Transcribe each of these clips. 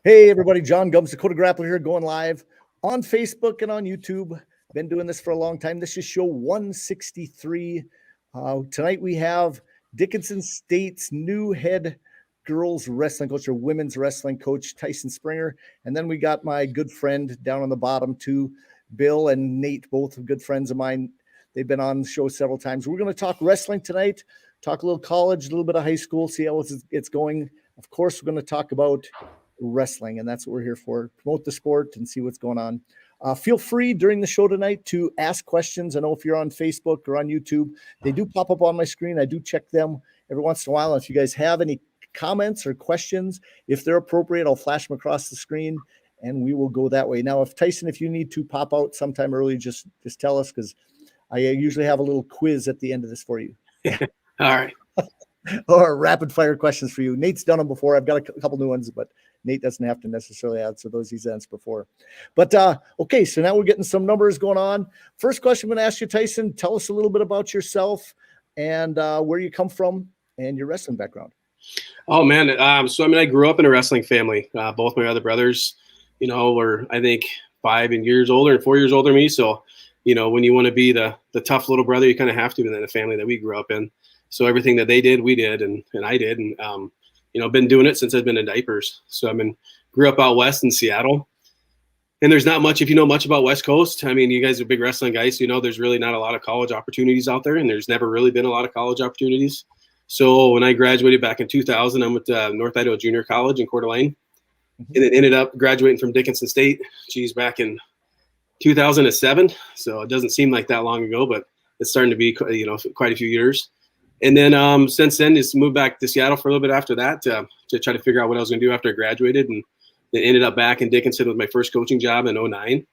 Hey everybody, Jon Gums, Dakota Grappler here, going live on Facebook and on YouTube. Been doing this for a long time. This is show 163. Tonight we have Dickinson State's new head girls wrestling coach or women's wrestling coach, Tyson Springer. And then we got my good friend down on the bottom too, Bill and Nate, both good friends of mine. They've been on the show several times. We're going to talk wrestling tonight, talk a little college, a little bit of high school, see how it's going. Of course, we're going to talk about wrestling, and that's what we're here for. Promote the sport and see what's going on. Feel free during the show tonight to ask questions. I know if you're on Facebook or on YouTube, they do pop up on my screen. I do check them every once in a while. And if you guys have any comments or questions, if they're appropriate, I'll flash them across the screen and we will go that way. Now, if Tyson, if you need to pop out sometime early, just tell us, because I usually have a little quiz at the end of this for you. All right. Or rapid fire questions for you. Nate's done them before. I've got a couple new ones, but Nate doesn't have to necessarily answer those he's answered before. But okay, so now we're getting some numbers going on. First question I'm going to ask you, Tyson, tell us a little bit about yourself and where you come from and your wrestling background. Oh, man. I grew up in a wrestling family. Both my other brothers, were, I think, 5 years older and 4 years older than me. So, when you want to be the tough little brother, you kind of have to in the family that we grew up in. So everything that they did, we did, and I did. And, been doing it since I've been in diapers. So grew up out west in Seattle. And there's not much, if you know much about West Coast, you guys are big wrestling guys, so there's really not a lot of college opportunities out there, and there's never really been a lot of college opportunities. So when I graduated back in 2000, I went to North Idaho Junior College in Coeur d'Alene, and then ended up graduating from Dickinson State, back in 2007. So it doesn't seem like that long ago, but it's starting to be, quite a few years. And then since then, just moved back to Seattle for a little bit after that to try to figure out what I was going to do after I graduated. And then ended up back in Dickinson with my first coaching job in 2009.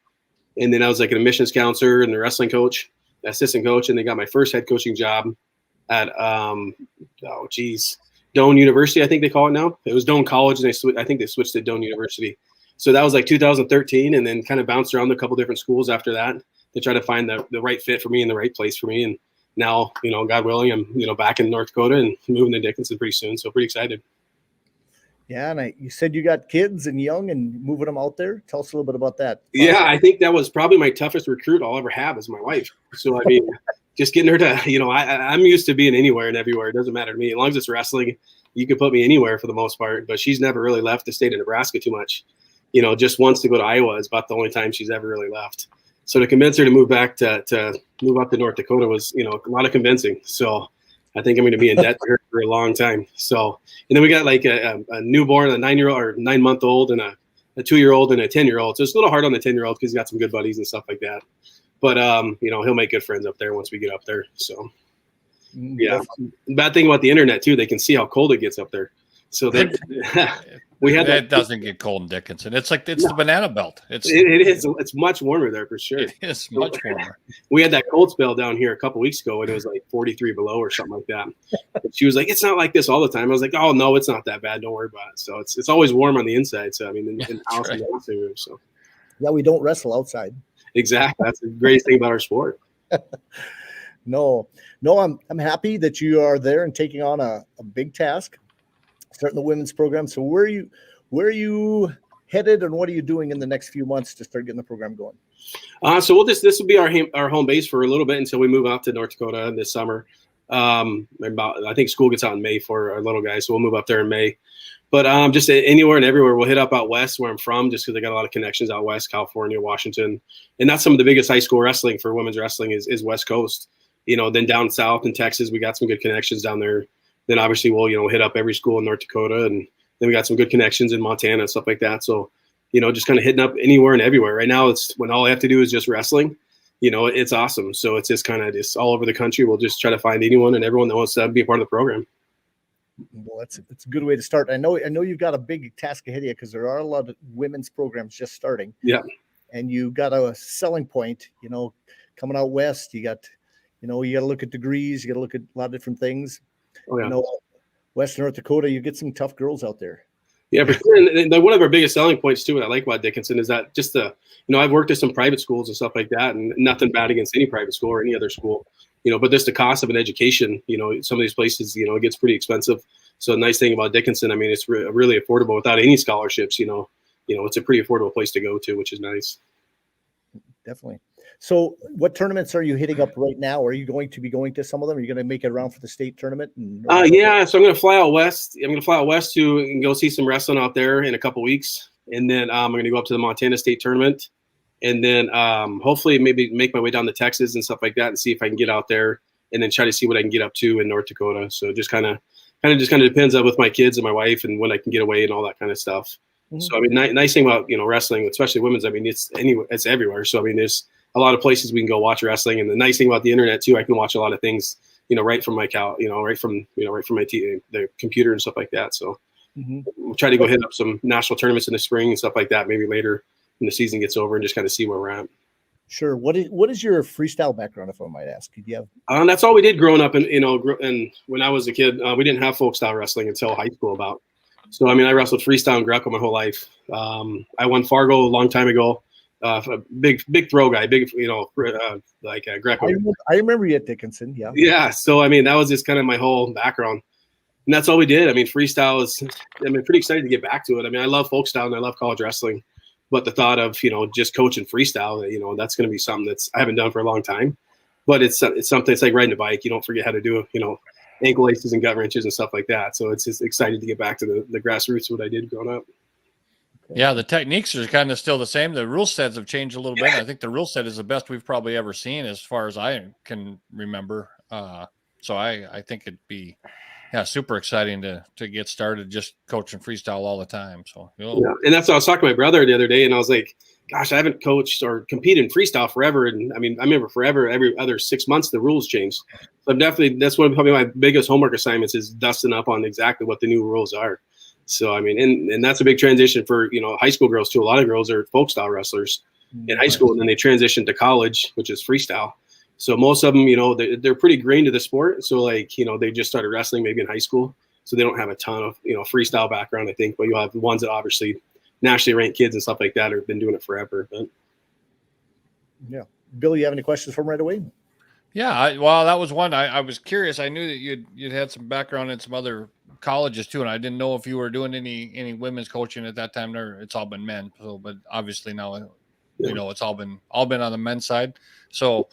And then I was like an admissions counselor and the wrestling coach, assistant coach. And then got my first head coaching job at, Doane University, I think they call it now. It was Doane College, and I think they switched to Doane University. So that was like 2013, and then kind of bounced around a couple different schools after that to try to find the right fit for me and the right place for me. And now, God willing, I'm, back in North Dakota and moving to Dickinson pretty soon. So pretty excited. Yeah. And you said you got kids and young and moving them out there. Tell us a little bit about that. Yeah. I think that was probably my toughest recruit I'll ever have is my wife. So, just getting her to, I'm used to being anywhere and everywhere. It doesn't matter to me. As long as it's wrestling, you can put me anywhere for the most part, but she's never really left the state of Nebraska too much. Just wants to go to Iowa is about the only time she's ever really left. So to convince her to move back to move up to North Dakota was, a lot of convincing. So I think I'm going to be in debt to her for a long time. So, and then we got like a newborn, a 9-year-old or 9-month-old and a 2-year-old and a 10-year-old. So it's a little hard on the 10-year-old because he's got some good buddies and stuff like that. But, he'll make good friends up there once we get up there. So, yeah. Bad thing about the internet, too, they can see how cold it gets up there. So it doesn't get cold in Dickinson. It's like the banana belt. It is. It's much warmer there for sure. It is much warmer. We had that cold spell down here a couple weeks ago, and it was like 43 below or something like that. And she was like, "It's not like this all the time." I was like, "Oh no, it's not that bad. Don't worry about it." So it's always warm on the inside. So in the house and the living room. So yeah, we don't wrestle outside. Exactly. That's the greatest thing about our sport. No, I'm happy that you are there and taking on a big task. Starting the women's program. So where are you headed, and what are you doing in the next few months to start getting the program going? So this will be our home base for a little bit until we move out to North Dakota this summer. I think school gets out in May for our little guys, so we'll move up there in May. But just anywhere and everywhere, we'll hit up out west where I'm from, just because I got a lot of connections out west, California, Washington, and that's some of the biggest high school wrestling for women's wrestling is West Coast. Then down south in Texas, we got some good connections down there. Then obviously we'll hit up every school in North Dakota, and then we got some good connections in Montana and stuff like that. So, just kind of hitting up anywhere and everywhere. Right now, it's when all I have to do is just wrestling. It's awesome. So it's just kind of just all over the country. We'll just try to find anyone and everyone that wants to be a part of the program. Well, it's a good way to start. I know you've got a big task ahead of you because there are a lot of women's programs just starting. Yeah, and you got a selling point. Coming out west, you got you got to look at degrees. You got to look at a lot of different things. Oh, yeah. Western North Dakota, you get some tough girls out there. Yeah, for sure. And one of our biggest selling points too, what I like about Dickinson is that just I've worked at some private schools and stuff like that, and nothing bad against any private school or any other school, but just the cost of an education, some of these places, it gets pretty expensive. So the nice thing about Dickinson, it's really affordable without any scholarships, it's a pretty affordable place to go to, which is nice. Definitely. So what tournaments are you hitting up right now? Are you going to be going to some of them? Are you going to make it around for the state tournament? Yeah. So I'm going to fly out west. I'm going to fly out west and go see some wrestling out there in a couple weeks. And then I'm going to go up to the Montana State tournament. And then hopefully maybe make my way down to Texas and stuff like that and see if I can get out there and then try to see what I can get up to in North Dakota. So just kind of depends on with my kids and my wife and when I can get away and all that kind of stuff. Mm-hmm. So, I mean, nice thing about, wrestling, especially women's, I mean, it's everywhere. So, I mean, there's a lot of places we can go watch wrestling. And the nice thing about the internet too, I can watch a lot of things, right from my right from my the computer and stuff like that. So we'll try to go hit up some national tournaments in the spring and stuff like that, maybe later when the season gets over and just kind of see where we're at. Sure. What is your freestyle background, if I might ask? Did you have? That's all we did growing up. And when I was a kid, we didn't have folk style wrestling until high school about. So, I mean, I wrestled freestyle and Greco my whole life. I won Fargo a long time ago. A big throw guy, like Greco. I remember you at Dickinson. Yeah. Yeah. So, I mean, that was just kind of my whole background. And that's all we did. I mean, freestyle is, pretty excited to get back to it. I mean, I love folk style and I love college wrestling. But the thought of, just coaching freestyle, that's going to be something I haven't done for a long time. But it's something, it's like riding a bike. You don't forget how to do, ankle laces and gut wrenches and stuff like that. So it's just excited to get back to the grassroots, what I did growing up. Yeah, the techniques are kind of still the same. The rule sets have changed a little bit. I think the rule set is the best we've probably ever seen as far as I can remember. So I think it'd be super exciting to get started just coaching freestyle all the time. So yeah, and that's what I was talking to my brother the other day, and I was like, gosh, I haven't coached or competed in freestyle forever. And I mean, I remember forever, every other 6 months, the rules changed. So that's one of probably my biggest homework assignments is dusting up on exactly what the new rules are. So, I mean, and that's a big transition for, high school girls too. A lot of girls are folk style wrestlers in high school, and then they transition to college, which is freestyle. So most of them, they're pretty green to the sport. So like, they just started wrestling maybe in high school. So they don't have a ton of, freestyle background, I think, but you'll have the ones that obviously nationally ranked kids and stuff like that have been doing it forever. But yeah. Bill, you have any questions for him right away? Yeah. Well, that was one. I was curious. I knew that you'd had some background in some other colleges too. And I didn't know if you were doing any women's coaching at that time, or it's all been men. So, but obviously now, it's all been on the men's side. So,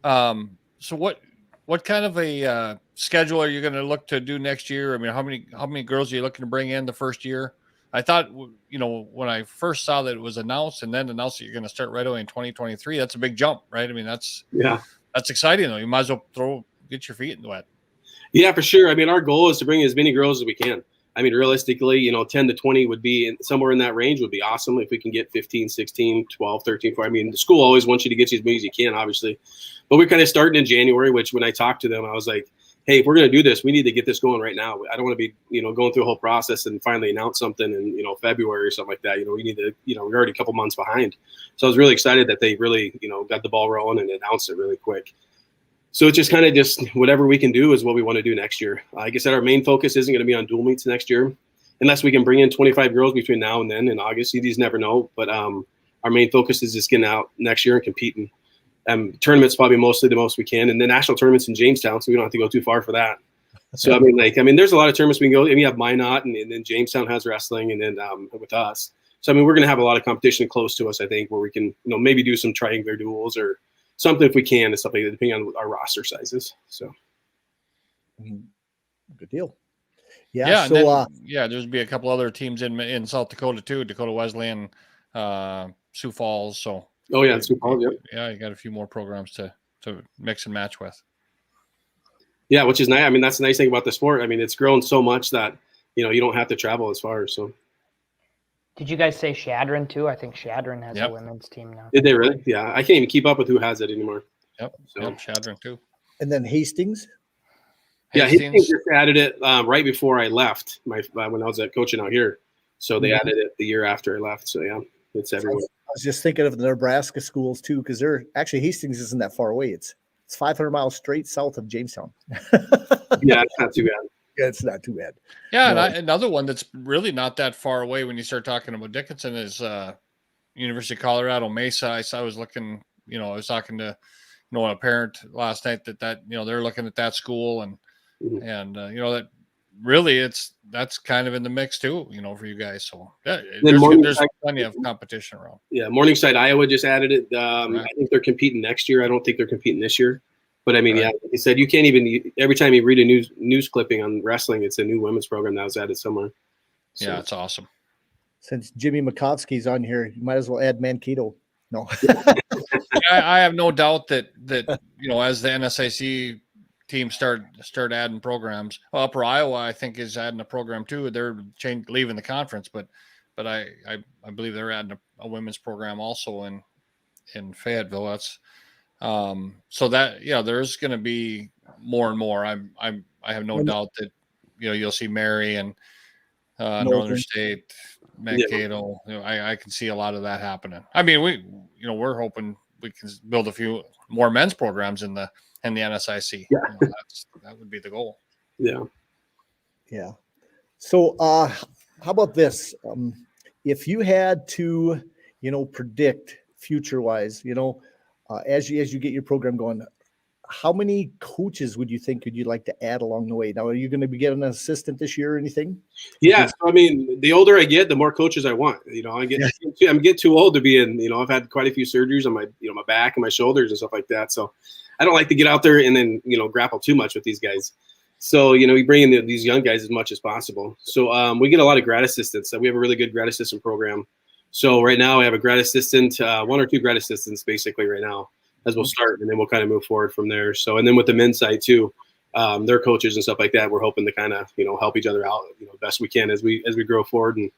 so what kind of a schedule are you going to look to do next year? I mean, how many girls are you looking to bring in the first year? I thought, when I first saw that it was announced and then announced that you're going to start right away in 2023, that's a big jump, right? I mean, that's exciting though. You might as well get your feet in the wet. Yeah, for sure. I mean, our goal is to bring as many girls as we can. I mean, realistically, 10 to 20 would be somewhere in that range would be awesome. If we can get 15, 16, 12, 13, 14. I mean, the school always wants you to get as many as you can, obviously. But we're kind of starting in January, which when I talked to them, I was like, hey, if we're going to do this, we need to get this going right now. I don't want to be, going through a whole process and finally announce something in, February or something like that. We need to, we're already a couple months behind. So I was really excited that they really, got the ball rolling and announced it really quick. So it's just kind of just whatever we can do is what we want to do next year. Like I said, our main focus isn't going to be on dual meets next year, unless we can bring in 25 girls between now and then in August. You just never know. But our main focus is just getting out next year and competing. Tournaments probably mostly the most we can, and the national tournaments in Jamestown, so we don't have to go too far for that. So I mean, there's a lot of tournaments we can go. And we have Minot, and then Jamestown has wrestling, and then with us. So I mean, we're going to have a lot of competition close to us, I think, where we can maybe do some triangular duels or something if we can, and stuff like that, depending on our roster sizes. So good deal. Yeah. So there's be a couple other teams in South Dakota too, Dakota Wesleyan, Sioux Falls. So Sioux Falls. Yeah, you got a few more programs to mix and match with. Yeah, which is nice. I mean, that's the nice thing about the sport. I mean, it's grown so much that you don't have to travel as far. So. Did you guys say Shadron too? I think Shadron has a women's team now. Did they really? Yeah, I can't even keep up with who has it anymore. Yep. Shadron too. And then Hastings. Yeah, Hastings just added it right before I left. When I was coaching out here, so they added it the year after I left. So yeah, it's everywhere. I was just thinking of the Nebraska schools too, because Hastings isn't that far away. It's 500 miles straight south of Jamestown. Yeah, it's not too bad. Yeah, it's not too bad. Yeah, no. And another one that's really not that far away when you start talking about Dickinson is University of Colorado Mesa. I was looking, I was talking to a parent last night that they're looking at that school and that really that's kind of in the mix too, for you guys. So there's plenty of competition around. Yeah, Morningside, Iowa just added it. Right. I think they're competing next year. I don't think they're competing this year. But I mean, Right. yeah, like you said, you can't even every time you read a news clipping on wrestling, it's a new women's program that was added somewhere. So. Yeah, it's awesome. Since Jimmy Makovsky's on here, you might as well add Mankato. No. I have no doubt that as the NSIC team start adding programs, Upper Iowa I think is adding a program too. They're leaving the conference, but I believe they're adding a women's program also in Fayetteville. That's so that there's going to be more and more. I have no doubt that you'll see Mary and Northern State, Mankato. I can see a lot of that happening. I mean, we're hoping we can build a few more men's programs in the NSIC. Yeah. That would be the goal. Yeah. Yeah. So how about this? If you had to, predict future-wise, as you get your program going, how many coaches would you think you'd like to add along the way? Now, are you going to be getting an assistant this year or anything? Yeah. So, I mean, the older I get, the more coaches I want. I'm getting too old to be in. I've had quite a few surgeries on my my back and my shoulders and stuff like that. So I don't like to get out there and then grapple too much with these guys. So we bring in these young guys as much as possible. So we get a lot of grad assistants. We have a really good grad assistant program. So right now we have a grad assistant, one or two grad assistants basically right now as we'll start, and then we'll kind of move forward from there. So, and then with the men's side too, their coaches and stuff like that, we're hoping to kind of, help each other out, best we can as we grow forward and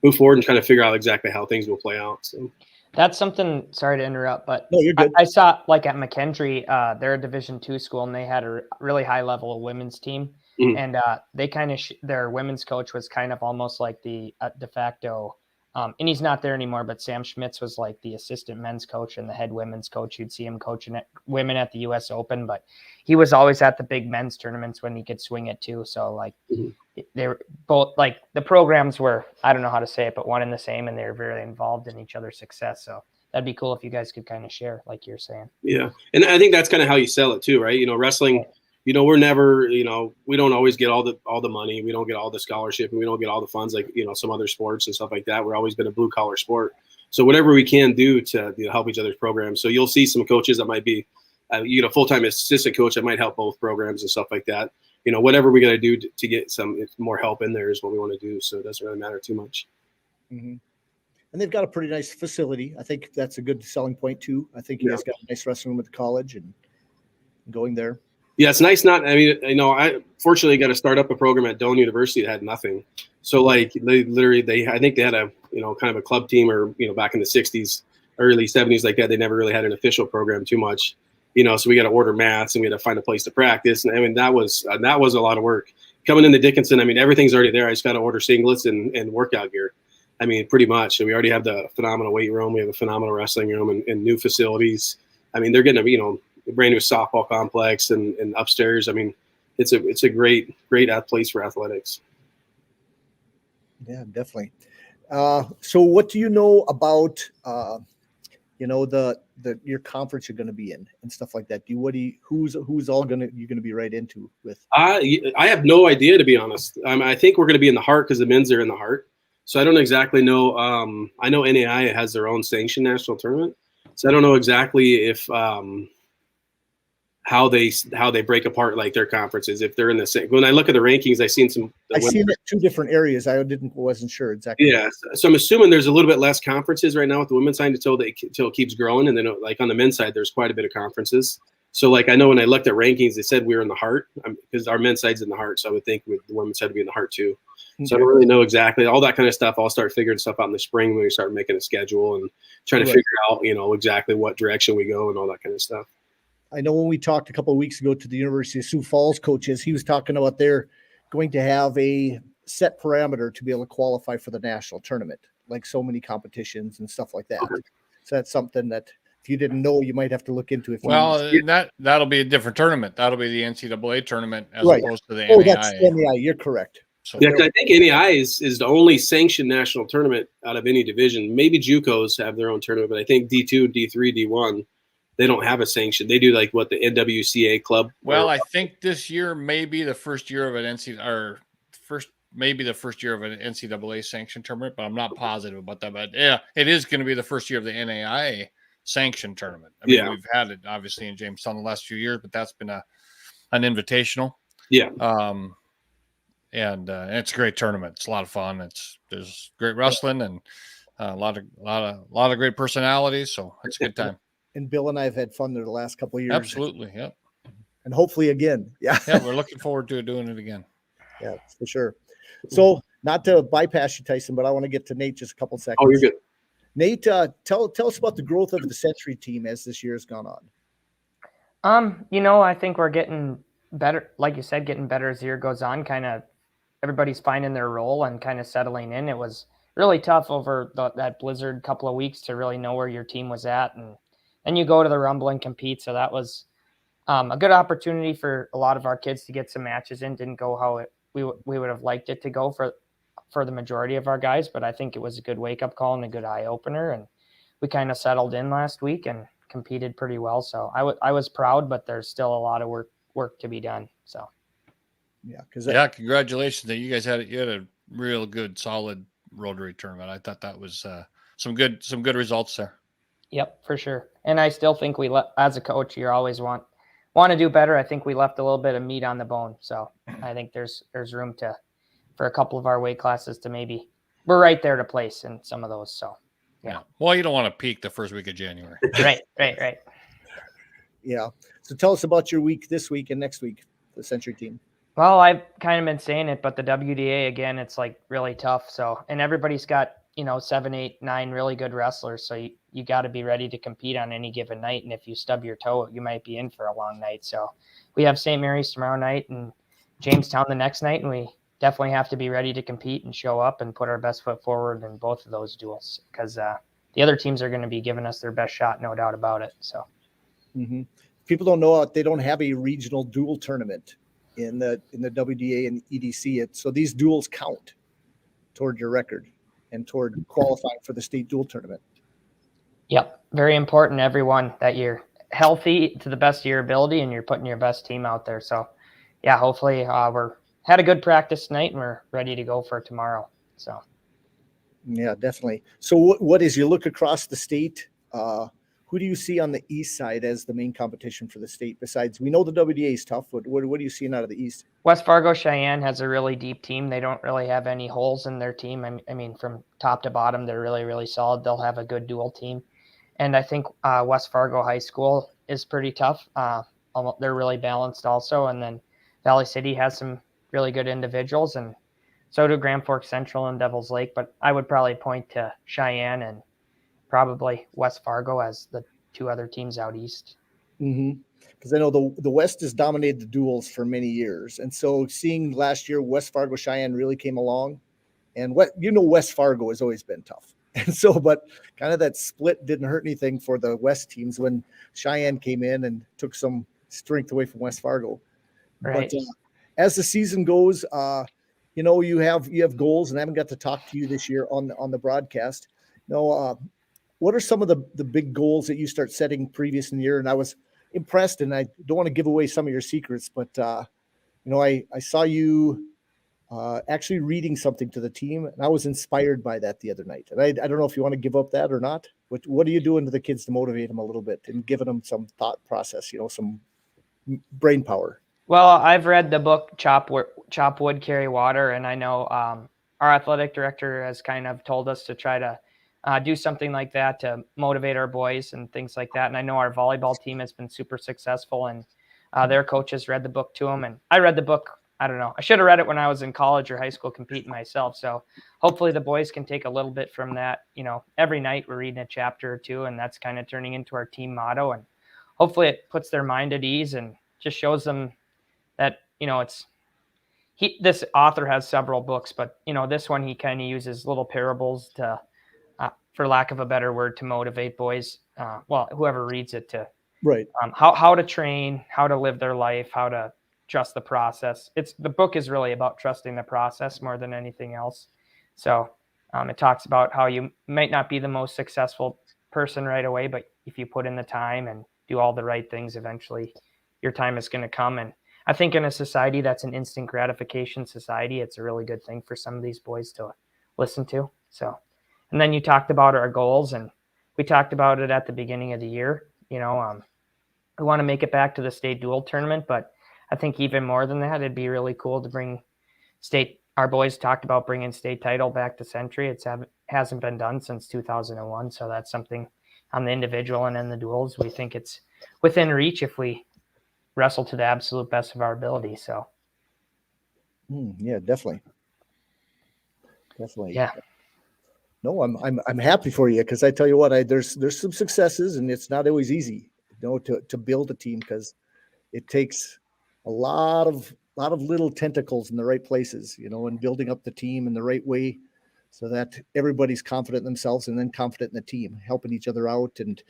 move forward and kind of figure out exactly how things will play out. So that's something, sorry to interrupt, but no, you're good. I saw like at McKendree, they're a Division II school and they had a really high level women's team. Mm-hmm. And they kind of, their women's coach was kind of almost like the de facto, and he's not there anymore, but Sam Schmitz was like the assistant men's coach and the head women's coach. You'd see him coaching women at the US Open, but he was always at the big men's tournaments when he could swing it too. So like they were both like the programs were, I don't know how to say it, but one and the same, and they're very involved in each other's success. So that'd be cool if you guys could kind of share, like you're saying. Yeah. And I think that's kind of how you sell it too, right? Wrestling, we're never, we don't always get all the money. We don't get all the scholarship and we don't get all the funds like, some other sports and stuff like that. We're always been a blue collar sport. So whatever we can do to help each other's programs. So you'll see some coaches that might be, full-time assistant coach that might help both programs and stuff like that. Whatever we got to do to get some more help in there is what we want to do. So it doesn't really matter too much. Mm-hmm. And they've got a pretty nice facility. I think that's a good selling point too. I think you guys got a nice wrestling room at the college and going there. Yeah, it's nice. I fortunately got to start up a program at Doane University that had nothing. So like I think they had a, kind of a club team or, back in the 60s, early 70s like that. They never really had an official program too much, so we got to order mats and we had to find a place to practice. And I mean, that was a lot of work coming into Dickinson. I mean, everything's already there. I just got to order singlets and workout gear. I mean, pretty much. So we already have the phenomenal weight room. We have a phenomenal wrestling room and new facilities. I mean, they're getting a brand new softball complex and upstairs. I mean, it's a great place for athletics. Yeah, definitely. So what do you know about, your conference you're going to be in and stuff like that? Who's all you're going to be right into with? I have no idea, to be honest. I think we're going to be in the Heart because the men's are in the Heart. So I don't exactly know. I know NAI has their own sanctioned national tournament. So I don't know exactly if, how they break apart like their conferences if they're in the same. When I look at the rankings, I've seen it two different areas. I wasn't sure exactly. Yeah, so I'm assuming there's a little bit less conferences right now with the women's side until it keeps growing, and then like on the men's side, there's quite a bit of conferences. So like I know when I looked at rankings, they said we were in the Heart because our men's side's in the Heart, so I would think the women's side would be in the Heart too. Okay. So I don't really know exactly all that kind of stuff. I'll start figuring stuff out in the spring when we start making a schedule and trying to figure out exactly what direction we go and all that kind of stuff. I know when we talked a couple of weeks ago to the University of Sioux Falls coaches, he was talking about they're going to have a set parameter to be able to qualify for the national tournament, like so many competitions and stuff like that. Okay. So that's something that if you didn't know, you might have to look into. That'll be a different tournament. That'll be the NCAA tournament as opposed to the NAI. That's NAI. You're correct. So yeah, I think NAI is the only sanctioned national tournament out of any division. Maybe JUCOs have their own tournament, but I think D2, D3, D1. They don't have a sanction. They do like what the NWCA club. Well, I think this year may be the first year of an NCAA or maybe the first year of an NCAA sanctioned tournament, but I'm not positive about that. But yeah, it is going to be the first year of the NAIA sanctioned tournament. I mean, we've had it obviously in Jamestown the last few years, but that's been an invitational. Yeah. And it's a great tournament. It's a lot of fun. There's great wrestling and a lot of great personalities. So it's a good time. And Bill and I have had fun there the last couple of years. Absolutely. Yeah. And hopefully again. Yeah. Yeah. We're looking forward to doing it again. Yeah, for sure. So not to bypass you, Tyson, but I want to get to Nate just a couple seconds. Oh, you're good. Nate, tell us about the growth of the Century team as this year has gone on. I think we're getting better, like you said, getting better as the year goes on. Kind of everybody's finding their role and kind of settling in. It was really tough over that blizzard couple of weeks to really know where your team was at, and you go to the Rumble and compete. So that was a good opportunity for a lot of our kids to get some matches in. Didn't go how we would have liked it to go for the majority of our guys, but I think it was a good wake up call and a good eye opener. And we kind of settled in last week and competed pretty well. So I was proud, but there's still a lot of work to be done. So. Yeah, congratulations that you guys had a real good solid Rotary tournament. I thought that was some good results there. Yep, for sure. And I still think as a coach, you always want to do better. I think we left a little bit of meat on the bone. So I think there's room for a couple of our weight classes to we're right there to place in some of those. So yeah. Well, you don't want to peak the first week of January. Right. Yeah. So tell us about your week this week and next week, the Century team. Well, I've kind of been saying it, but the WDA, again, it's like really tough. So, and everybody's got, 7, 8, 9 really good wrestlers. So you got to be ready to compete on any given night. And if you stub your toe, you might be in for a long night. So we have St. Mary's tomorrow night and Jamestown the next night. And we definitely have to be ready to compete and show up and put our best foot forward in both of those duels, because the other teams are going to be giving us their best shot, no doubt about it. So people don't know they don't have a regional duel tournament in the WDA and EDC. So these duels count toward your record and toward qualifying for the state duel tournament. Yep. Very important, everyone, that you're healthy to the best of your ability and you're putting your best team out there. So yeah, hopefully we're had a good practice tonight and we're ready to go for tomorrow. So yeah, definitely. So what is you look across the state, who do you see on the east side as the main competition for the state? Besides, we know the WDA is tough. What are you seeing out of the east? West Fargo Cheyenne has a really deep team. They don't really have any holes in their team. I mean, from top to bottom, they're really, really solid. They'll have a good dual team. And I think West Fargo High School is pretty tough. They're really balanced also. And then Valley City has some really good individuals, and so do Grand Forks Central and Devils Lake. But I would probably point to Cheyenne and probably West Fargo as the two other teams out east. Because I know the West has dominated the duels for many years. And so seeing last year West Fargo Cheyenne really came along, and West Fargo has always been tough. And so, but kind of that split didn't hurt anything for the West teams when Cheyenne came in and took some strength away from West Fargo. Right. But as the season goes, you have goals, and I haven't got to talk to you this year on the broadcast. What are some of the big goals that you start setting previous in the year? And I was impressed, and I don't want to give away some of your secrets, but I saw you actually reading something to the team, and I was inspired by that the other night. And I don't know if you want to give up that or not. What are you doing to the kids to motivate them a little bit and giving them some thought process, some brain power? Well, I've read the book Chop Wood, Carry Water, and I know our athletic director has kind of told us to try to do something like that to motivate our boys and things like that. And I know our volleyball team has been super successful, and their coaches read the book to them. And I read the book. I don't know. I should have read it when I was in college or high school competing myself. So hopefully the boys can take a little bit from that. Every night we're reading a chapter or two, and that's kind of turning into our team motto. And hopefully it puts their mind at ease and just shows them that, this author has several books, but this one, he kind of uses little parables to, for lack of a better word, to motivate boys. Whoever reads it to, right. How to train, how to live their life, how to trust the process. The book is really about trusting the process more than anything else. So it talks about how you might not be the most successful person right away, but if you put in the time and do all the right things, eventually your time is going to come. And I think in a society that's an instant gratification society, it's a really good thing for some of these boys to listen to. So, and then you talked about our goals, and we talked about it at the beginning of the year. We want to make it back to the state dual tournament, but I think even more than that, it'd be really cool to bring state. Our boys talked about bringing state title back to Century. It hasn't been done since 2001, so that's something on the individual and in the duels. We think it's within reach if we wrestle to the absolute best of our ability. So, yeah, definitely. Yeah. No, I'm happy for you, because I tell you what, there's some successes, and it's not always easy, to build a team, because it takes a lot of little tentacles in the right places, and building up the team in the right way, so that everybody's confident in themselves and then confident in the team, helping each other out, and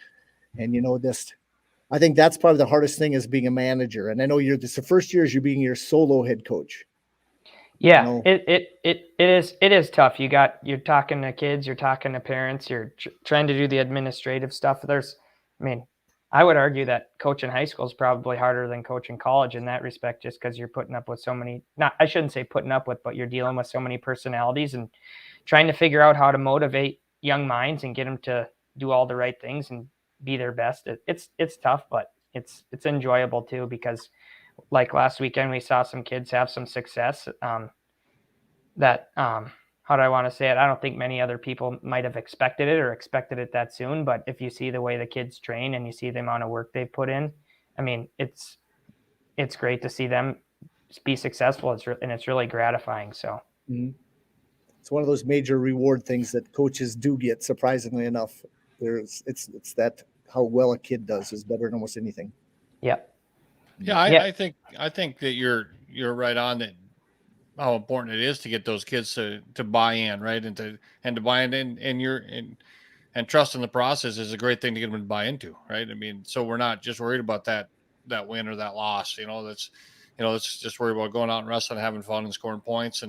this. I think that's probably the hardest thing, is being a manager. And I know this the first year is you being your solo head coach. Yeah, it is tough. You're talking to kids, you're talking to parents, you're trying to do the administrative stuff. I would argue that coaching high school is probably harder than coaching college in that respect, just because you're putting up with so many, I shouldn't say putting up with, but you're dealing with so many personalities and trying to figure out how to motivate young minds and get them to do all the right things and be their best. It's tough, but it's enjoyable too, because like last weekend, we saw some kids have some success how do I want to say it? I don't think many other people might have expected it that soon. But if you see the way the kids train and you see the amount of work they've put in, it's great to see them be successful. And it's really gratifying. So it's one of those major reward things that coaches do get, surprisingly enough. It's that how well a kid does is better than almost anything. Yep. Yeah, I think that you're right on that. How important it is to get those kids to buy in, right, and to buy in, and trust in the process is a great thing to get them to buy into, right? So we're not just worried about that win or that loss. Let's just worry about going out and wrestling, having fun, and scoring points,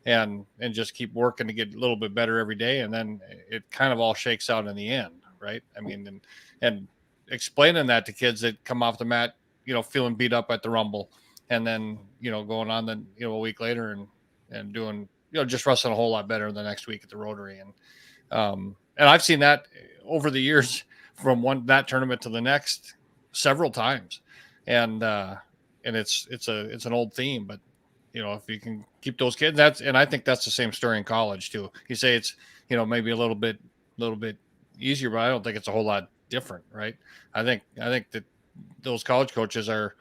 and just keep working to get a little bit better every day, and then it kind of all shakes out in the end, right? And explaining that to kids that come off the mat, feeling beat up at the Rumble, and then, going on then, a week later and doing, just wrestling a whole lot better the next week at the Rotary. And I've seen that over the years from that tournament to the next several times. And it's an old theme, but if you can keep those kids, and I think that's the same story in college too. You say it's, maybe a little bit easier, but I don't think it's a whole lot different. Right. I think that those college coaches are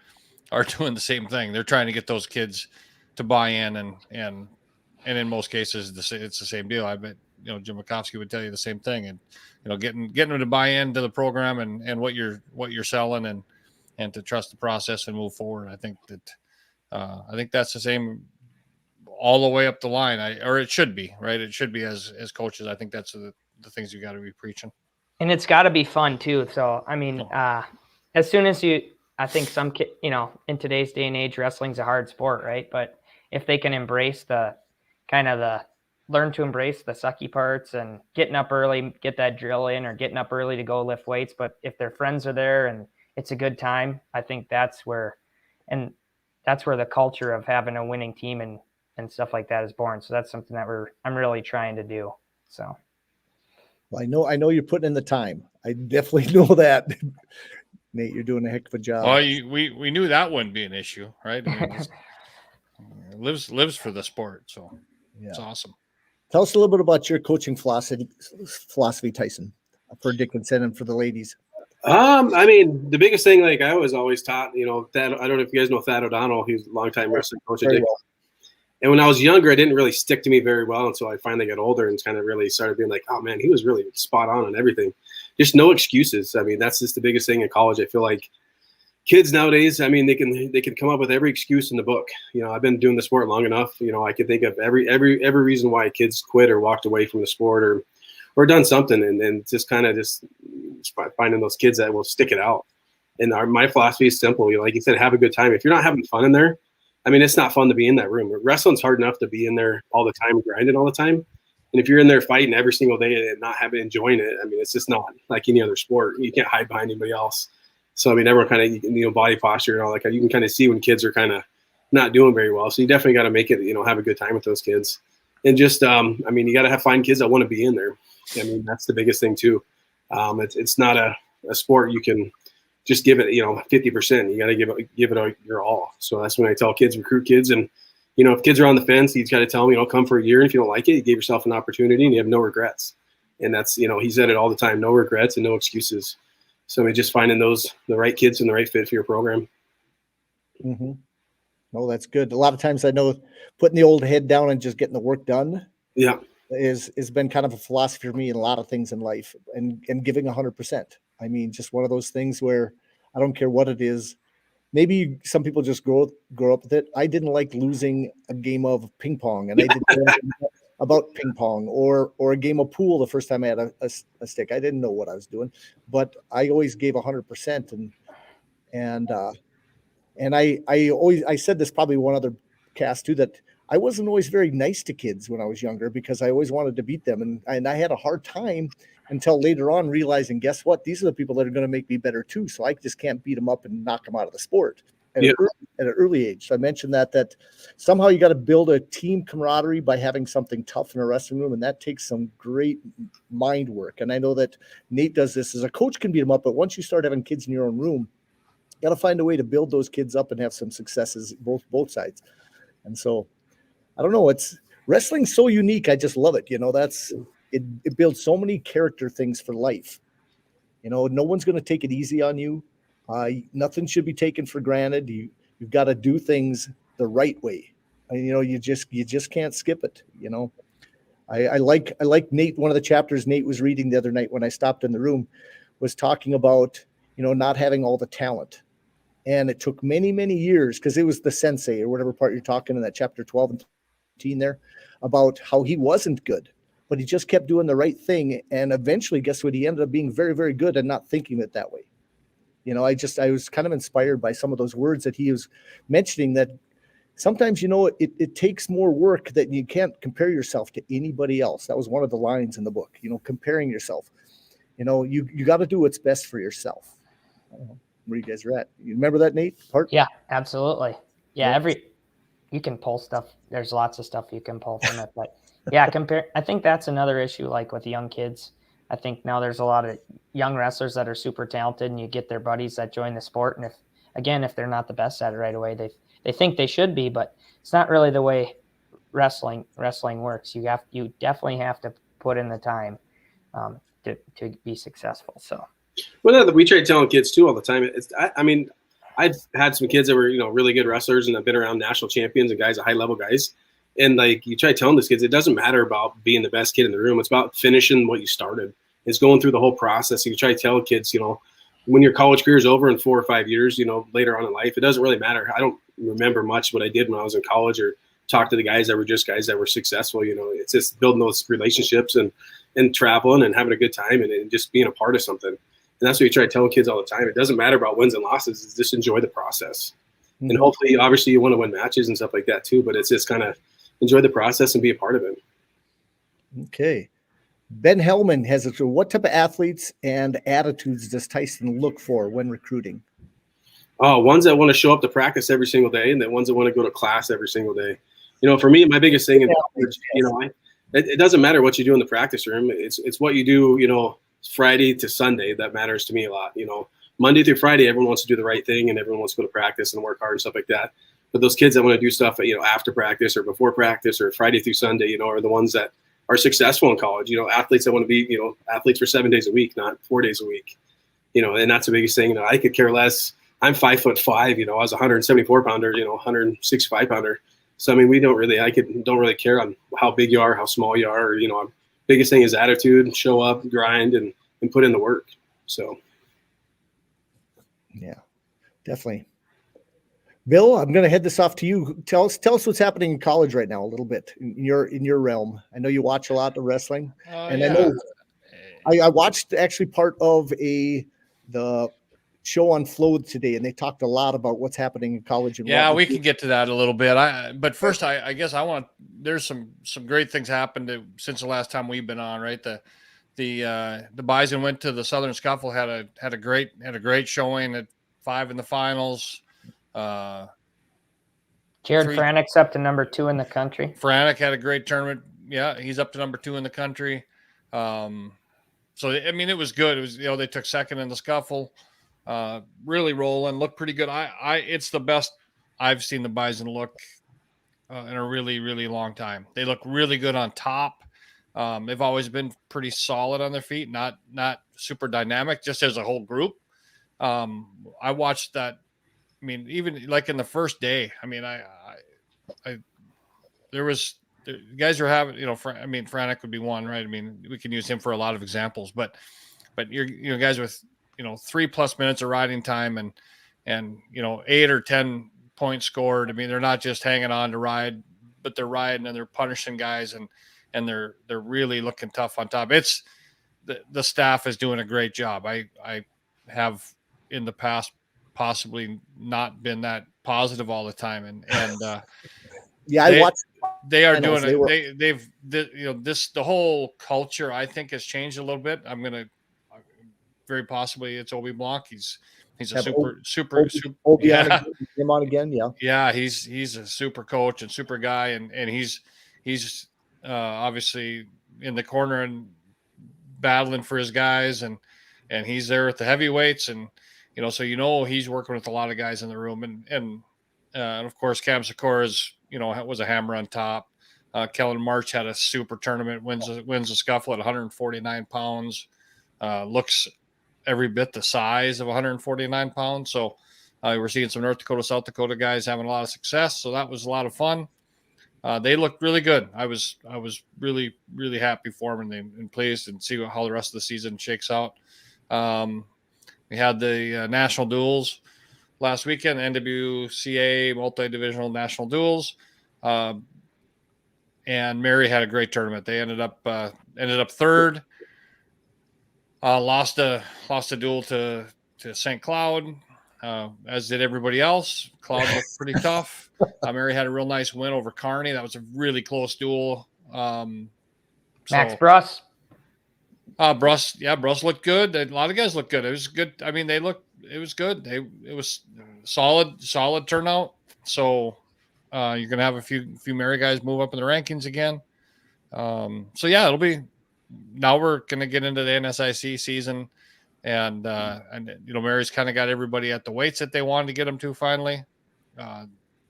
doing the same thing. They're trying to get those kids to buy in, and in most cases it's the same deal. I bet Jim Makovsky would tell you the same thing, and getting them to buy into the program and what you're selling, and to trust the process and move forward. I think that's the same all the way up the line. Or it should be, right? It should be as coaches. I think that's the things you got to be preaching. And it's got to be fun too. So as soon as I think some kid, in today's day and age, wrestling's a hard sport, right? But if they can embrace learn to embrace the sucky parts and getting up early, get that drill in, or getting up early to go lift weights. But if their friends are there and it's a good time, I think that's where the culture of having a winning team and stuff like that is born. So that's something that I'm really trying to do. So. Well, I know you're putting in the time. I definitely know that. Nate, you're doing a heck of a job. Well, we knew that wouldn't be an issue, right? Lives for the sport, so yeah. It's awesome. Tell us a little bit about your coaching philosophy, Tyson, for Dickinson and for the ladies. The biggest thing, like I was always taught, Thad, I don't know if you guys know Thad O'Donnell. He's a longtime wrestling coach at Dickinson. Well. And when I was younger, it didn't really stick to me very well until I finally got older and kind of really started being like, oh man, he was really spot on everything. Just no excuses. That's just the biggest thing in college. I feel like kids nowadays, they can come up with every excuse in the book. I've been doing the sport long enough. I can think of every reason why kids quit or walked away from the sport or done something, and just kind of just finding those kids that will stick it out. And my philosophy is simple. Like you said, have a good time. If you're not having fun in there, it's not fun to be in that room. Wrestling's hard enough to be in there all the time, grinding all the time. And if you're in there fighting every single day and not enjoying it, it's just not like any other sport. You can't hide behind anybody else. So, I mean, everyone kind of, body posture and all that. You can kind of see when kids are kind of not doing very well. So you definitely got to make it, have a good time with those kids. And just, I mean, you got to find kids that want to be in there. I mean, that's the biggest thing too. It's not a sport you can just give it, 50%. You got to give it your all. So that's when I tell kids, recruit kids. And, if kids are on the fence, you got to tell them, come for a year. And if you don't like it, you gave yourself an opportunity and you have no regrets. And that's, he said it all the time, no regrets and no excuses. So I mean, just finding the right kids and the right fit for your program. Mm-hmm. No, that's good. A lot of times I know putting the old head down and just getting the work done. Yeah. Is been kind of a philosophy for me in a lot of things in life, and giving 100%. I mean, just one of those things where I don't care what it is. Maybe some people just grow up with it. I didn't like losing a game of ping pong, and I didn't know about ping pong or a game of pool the first time I had a stick. I didn't know what I was doing, but I always gave 100%. And I said this probably one other cast too, that I wasn't always very nice to kids when I was younger because I always wanted to beat them. And I had a hard time until later on realizing, guess what? These are the people that are going to make me better too. So I just can't beat them up and knock them out of the sport at an early age. So I mentioned that somehow you got to build a team camaraderie by having something tough in a wrestling room. And that takes some great mind work. And I know that Nate does this as a coach, can beat them up, but once you start having kids in your own room, you got to find a way to build those kids up and have some successes, both sides. And so, I don't know. It's wrestling's so unique. I just love it. It builds so many character things for life. No one's going to take it easy on you. Nothing should be taken for granted. You've got to do things the right way. And, you just can't skip it. I like Nate. One of the chapters Nate was reading the other night when I stopped in the room was talking about, not having all the talent. And it took many, many years, because it was the sensei or whatever part you're talking in that chapter 12 and 13 there, about how he wasn't good, but he just kept doing the right thing. And eventually, guess what? He ended up being very, very good and not thinking it that way. I was kind of inspired by some of those words that he was mentioning, that sometimes, it takes more work, that you can't compare yourself to anybody else. That was one of the lines in the book, comparing yourself. You got to do what's best for yourself. I don't know where you guys are at. You remember that, Nate? Yeah, absolutely. Yeah, you can pull stuff. There's lots of stuff you can pull from it, but yeah, I think that's another issue, like with young kids. I think now there's a lot of young wrestlers that are super talented, and you get their buddies that join the sport, and if they're not the best at it right away, they think they should be, but it's not really the way wrestling works. You definitely have to put in the time to be successful. So. Well, we try telling kids too all the time. I've had some kids that were, really good wrestlers and have been around national champions and guys, high level guys. And like, you try telling these kids, it doesn't matter about being the best kid in the room. It's about finishing what you started. It's going through the whole process. You try to tell kids, when your college career is over in 4 or 5 years, later on in life, it doesn't really matter. I don't remember much what I did when I was in college or talk to the guys that were successful. It's just building those relationships and traveling and having a good time and just being a part of something. And that's what you try to tell kids all the time. It doesn't matter about wins and losses. It's just enjoy the process. Mm-hmm. And hopefully, obviously, you want to win matches and stuff like that too. But it's just kind of enjoy the process and be a part of it. Okay. Ben Hellman has a, what type of athletes and attitudes does Tyson look for when recruiting? Ones that want to show up to practice every single day, and the ones that want to go to class every single day. For me, my biggest thing in college, it doesn't matter what you do in the practice room. It's what you do, Friday to Sunday that matters to me a lot. Monday through Friday, everyone wants to do the right thing and everyone wants to go to practice and work hard and stuff like that. But those kids that want to do stuff, after practice or before practice or Friday through Sunday, are the ones that are successful in college. Athletes that want to be, athletes for 7 days a week, not 4 days a week. And that's the biggest thing. I could care less. I'm 5'5", I was a 174 pounder, 165 pounder. So, we don't really care on how big you are, how small you are, biggest thing is attitude, show up, grind, and put in the work. So. Yeah, definitely. Bill, I'm going to head this off to you. Tell us what's happening in college right now a little bit in your realm. I know you watch a lot of wrestling, and yeah. I know I watched actually part of the show on Flow today, and they talked a lot about what's happening in college. And yeah, we can get to that a little bit. But first, I guess there's some great things happened since the last time we've been on, right? The the Bison went to the Southern Scuffle, had a great showing at 5 in the finals. Jared Franik's up to number 2 in the country. Franik had a great tournament. Yeah, he's up to number 2 in the country. So I mean, it was good. It was, they took second in the Scuffle. Really rolling, looked pretty good. It's the best I've seen the Bison look in a really, really long time. They look really good on top. They've always been pretty solid on their feet, not super dynamic, just as a whole group. I watched that. I mean, even like in the first day, I mean, guys are having, Franik would be one, right? I mean, we can use him for a lot of examples, but you're guys with, 3+ minutes of riding time and 8 or 10 points scored. I mean, they're not just hanging on to ride, but they're riding and they're punishing guys and they're really looking tough on top. It's the staff is doing a great job. I have in the past possibly not been that positive all the time. And yeah, I watched. They are doing it. The whole culture, I think, has changed a little bit. I'm going to very possibly it's Obi Blanc. He's a super. Yeah. Him on again. Yeah. Yeah. He's a super coach and super guy. And he's obviously in the corner and battling for his guys and he's there at the heavyweights and, so, he's working with a lot of guys in the room and of course, Cam Sikora was a hammer on top. Kellen March had a super tournament, wins the Scuffle at 149 pounds, looks every bit the size of 149 pounds. So we're seeing some North Dakota, South Dakota guys having a lot of success. So that was a lot of fun. They looked really good. I was really, really happy for them and pleased and see how the rest of the season shakes out. We had the national duels last weekend, NWCA multi-divisional national duels. And Mary had a great tournament. They ended up third. Lost a duel to St. Cloud, as did everybody else. Cloud looked pretty tough. Mary had a real nice win over Kearney. That was a really close duel. Max Bruss. Bruss looked good. A lot of guys looked good. It was good. I mean, it was good. It was solid turnout. So you're gonna have a few Mary guys move up in the rankings again. So yeah, it'll be. Now we're gonna get into the NSIC season, and Mary's kind of got everybody at the weights that they wanted to get them to finally.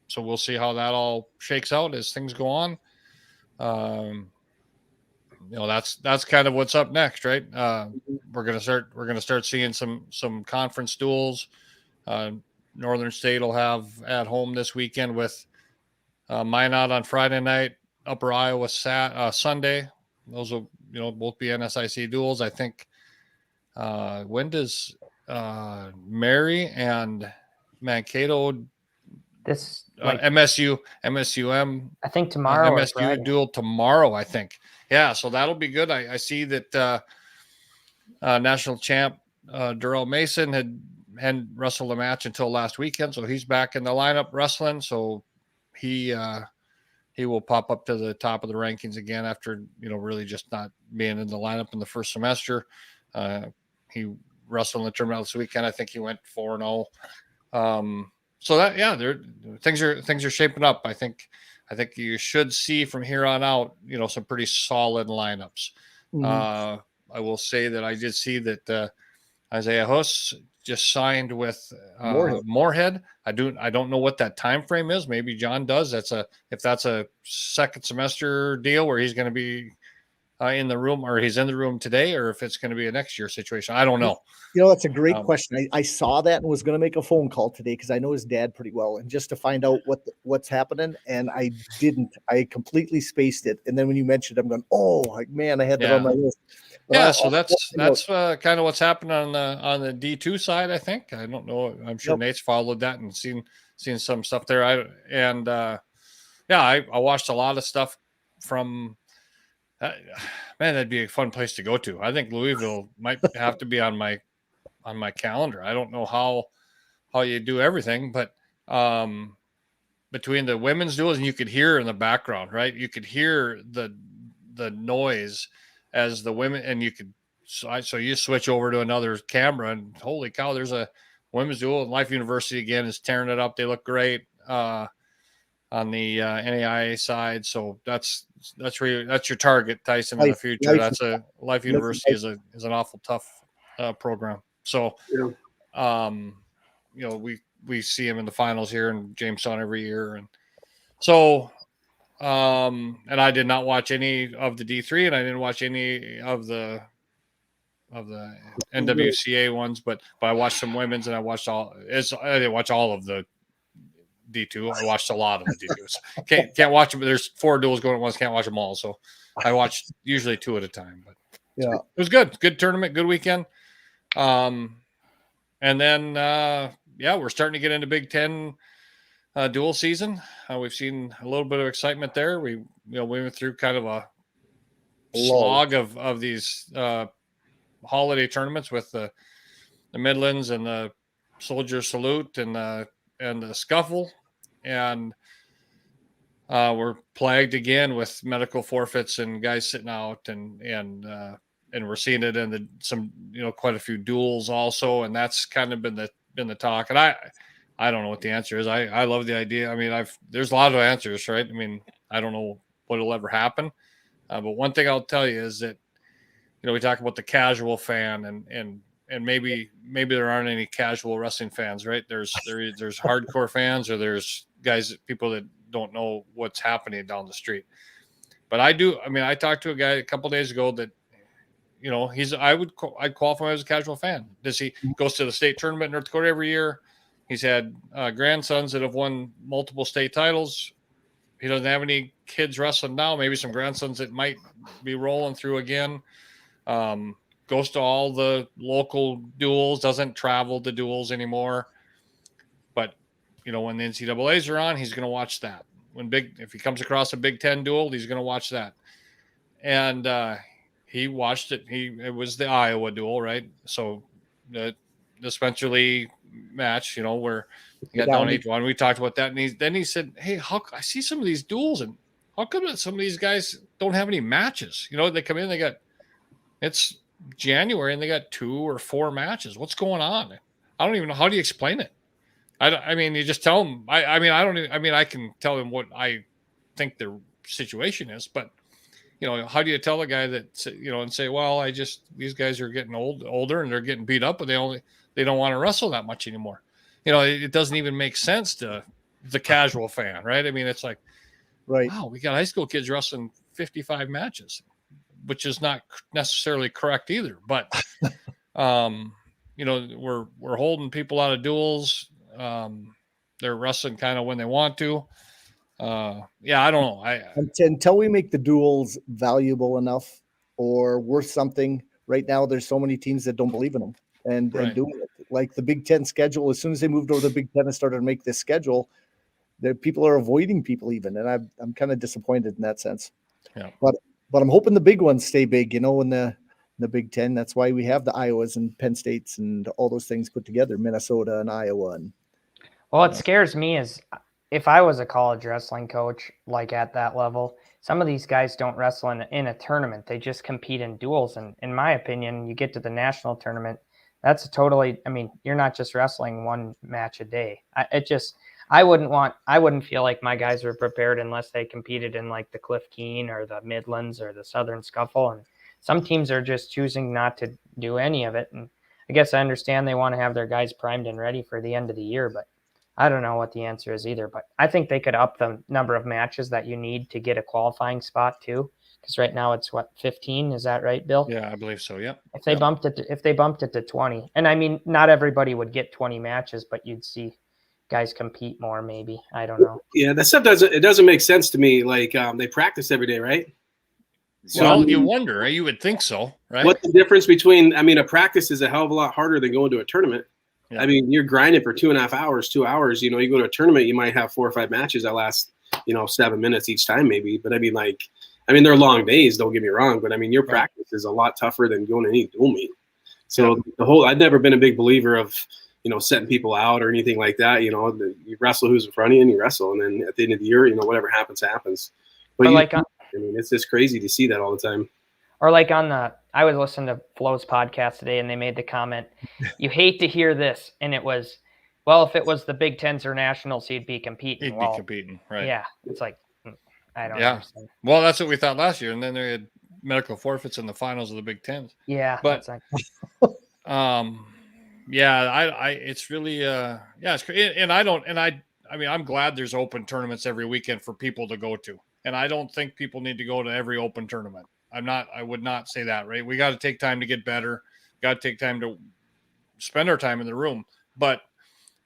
So we'll see how that all shakes out as things go on. That's kind of what's up next, right? We're gonna start seeing some conference duels. Northern State will have at home this weekend with Minot on Friday night, Upper Iowa Sunday. Those will both be NSIC duels. I think. When does Mary and Mankato MSUM? I think tomorrow. MSU duel tomorrow. I think. Yeah, so that'll be good. I see that national champ Darrell Mason hadn't wrestled a match until last weekend, so he's back in the lineup wrestling. So he will pop up to the top of the rankings again after really just not being in the lineup in the first semester. He wrestled in the tournament this weekend. I think he went 4-0. So that things are shaping up. I think you should see from here on out, some pretty solid lineups. Mm-hmm. I will say that I did see that Isaiah Huss just signed with Moorhead. I don't know what that time frame is. Maybe John does. If that's a second semester deal where he's going to be in the room, or he's in the room today, or if it's going to be a next year situation. I don't know. That's a great question. I saw that and was going to make a phone call today because I know his dad pretty well, and just to find out what's happening. And I didn't. I completely spaced it. And then when you mentioned, I'm going, oh man, I had that on my list. But so that's kind of what's happening on the D2 side. I think. I don't know. I'm sure Nate's followed that and seen some stuff there. I watched a lot of stuff from. Man, that'd be a fun place to go to. I think Louisville might have to be on my calendar. I don't know how you do everything, but between the women's duels, and you could hear in the background, right? You could hear the noise as the women, and you could, so you switch over to another camera and holy cow, there's a women's duel, and Life University again is tearing it up. They look great on the NAIA side. So that's your target, Tyson, in the future. That's a Life University is an awful tough program. So, we see him in the finals here in Jamestown every year. And so, and I did not watch any of the D3, and I didn't watch any of the NWCA ones, but I watched some women's, and I didn't watch all of the D2. I watched a lot of the D2s. Can't watch them. There's 4 duels going at once. Can't watch them all. So I watched usually 2 at a time. But yeah, it was good. Good tournament. Good weekend. And then we're starting to get into Big Ten dual season. We've seen a little bit of excitement there. We went through kind of a slog of these holiday tournaments with the Midlands and the Soldier Salute and the Scuffle, and we're plagued again with medical forfeits and guys sitting out, and we're seeing it in quite a few duels also, and that's kind of been the talk. And I don't know what the answer is. I love the idea. I mean, there's a lot of answers, right? I mean, I don't know what'll ever happen, but one thing I'll tell you is that we talk about the casual fan, and maybe there aren't any casual wrestling fans, right? There's hardcore fans, or there's people that don't know what's happening down the street. But I talked to a guy a couple of days ago that, I'd qualify him as a casual fan. He goes to the state tournament in North Dakota every year. He's had grandsons that have won multiple state titles. He doesn't have any kids wrestling now, maybe some grandsons that might be rolling through again. Goes to all the local duels, doesn't travel to duels anymore. But, when the NCAAs are on, he's going to watch that. If he comes across a Big Ten duel, he's going to watch that. And he watched it. It was the Iowa duel, right? So the Spencer Lee match, where he got down 8-1. We talked about that. And then he said, hey, I see some of these duels, and how come some of these guys don't have any matches? They come in, it's January, and they got 2 or 4 matches. What's going on? I don't even know. How do you explain it? You just tell them. I can tell them what I think their situation is, but how do you tell a guy that, and say, well, these guys are getting older and they're getting beat up, but they don't want to wrestle that much anymore. It doesn't even make sense to the casual fan, right? It's like, right. Wow, we got high school kids wrestling 55 matches, which is not necessarily correct either. But, we're holding people out of duels. They're wrestling kind of when they want to. I don't know. Until we make the duels valuable enough or worth something, right now there's so many teams that don't believe in them and doing it. Like the Big Ten schedule, as soon as they moved over to the Big Ten and started to make this schedule, people are avoiding people even, and I'm kind of disappointed in that sense. Yeah. But I'm hoping the big ones stay big, in the Big Ten. That's why we have the Iowas and Penn States and all those things put together, Minnesota and Iowa. What scares me is if I was a college wrestling coach, like at that level, some of these guys don't wrestle in a tournament. They just compete in duels. And in my opinion, you get to the national tournament, that's you're not just wrestling 1 match a day. I wouldn't feel like my guys were prepared unless they competed in like the Cliff Keen or the Midlands or the Southern Scuffle. And some teams are just choosing not to do any of it. And I guess I understand they want to have their guys primed and ready for the end of the year, but I don't know what the answer is either. But I think they could up the number of matches that you need to get a qualifying spot too. Because right now it's 15? Is that right, Bill? Yeah, I believe so. Yeah. If they bumped it to 20, and not everybody would get 20 matches, but you'd see guys compete more, maybe. I don't know. Yeah, that stuff doesn't make sense to me. Like they practice every day, right? So, you wonder. You would think so, right? What's the difference between? A practice is a hell of a lot harder than going to a tournament. Yeah. You're grinding for 2.5 hours, 2 hours. You go to a tournament, you might have 4 or 5 matches that last, 7 minutes each time, maybe. But they're long days. Don't get me wrong, but your practice is a lot tougher than going to any dual meet. So I've never been a big believer of setting people out or anything like that. You wrestle who's in front of you and you wrestle, and then at the end of the year, whatever happens. But it's just crazy to see that all the time. Or like I was listening to Flo's podcast today, and they made the comment, "You hate to hear this," and it was, well, if it was the Big Tens or Nationals, he'd be competing. He'd be competing, right? Yeah, it's like, I don't understand. Well, that's what we thought last year, and then they had medical forfeits in the finals of the Big Tens. Yeah, but like... it's really it's great. And I mean, I'm glad there's open tournaments every weekend for people to go to, and I don't think people need to go to every open tournament. I would not say that, right? We got to take time to get better. Got to take time to spend our time in the room, but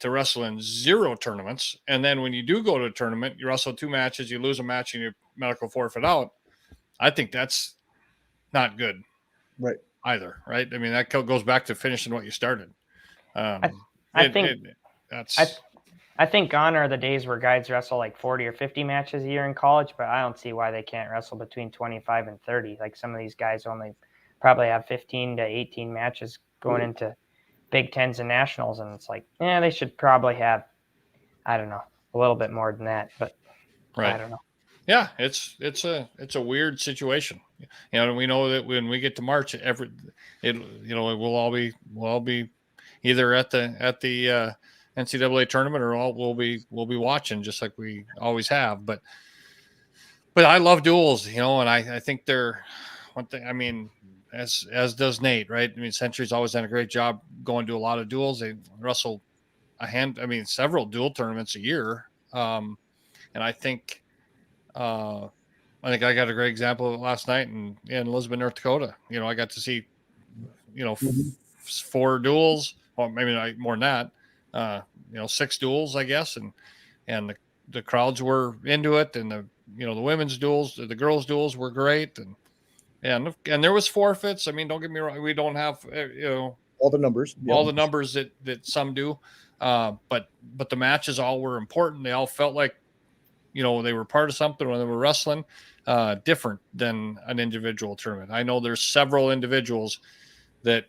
to wrestle in 0 tournaments, and then when you do go to a tournament, you wrestle 2 matches, you lose a match, and you medical forfeit out. I think that's not good, right? Either, right? I mean, that goes back to finishing what you started. I think gone are the days where guys wrestle like 40 or 50 matches a year in college, but I don't see why they can't wrestle between 25 and 30. Like some of these guys only probably have 15 to 18 matches going into Big Tens and Nationals, and it's like, they should probably have, I don't know, a little bit more than that, but right. I don't know. Yeah, it's a weird situation. We know that when we get to March, we'll all be either at the NCAA tournament, or we'll be watching just like we always have. But I love duels, and I think they're one thing. I mean, as does Nate, right? I mean, Century's always done a great job going to a lot of duels. They wrestle several dual tournaments a year, and I think I got a great example of it last night in Lisbon, North Dakota. I got to see 4 duels, or maybe more than that. 6 duels, I guess, and the crowds were into it, and the women's duels, the girls' duels were great, and there was forfeits. I mean, don't get me wrong, we don't have all the numbers, that some do, but the matches all were important. They all felt like they were part of something when they were wrestling, different than an individual tournament. I know there's several individuals that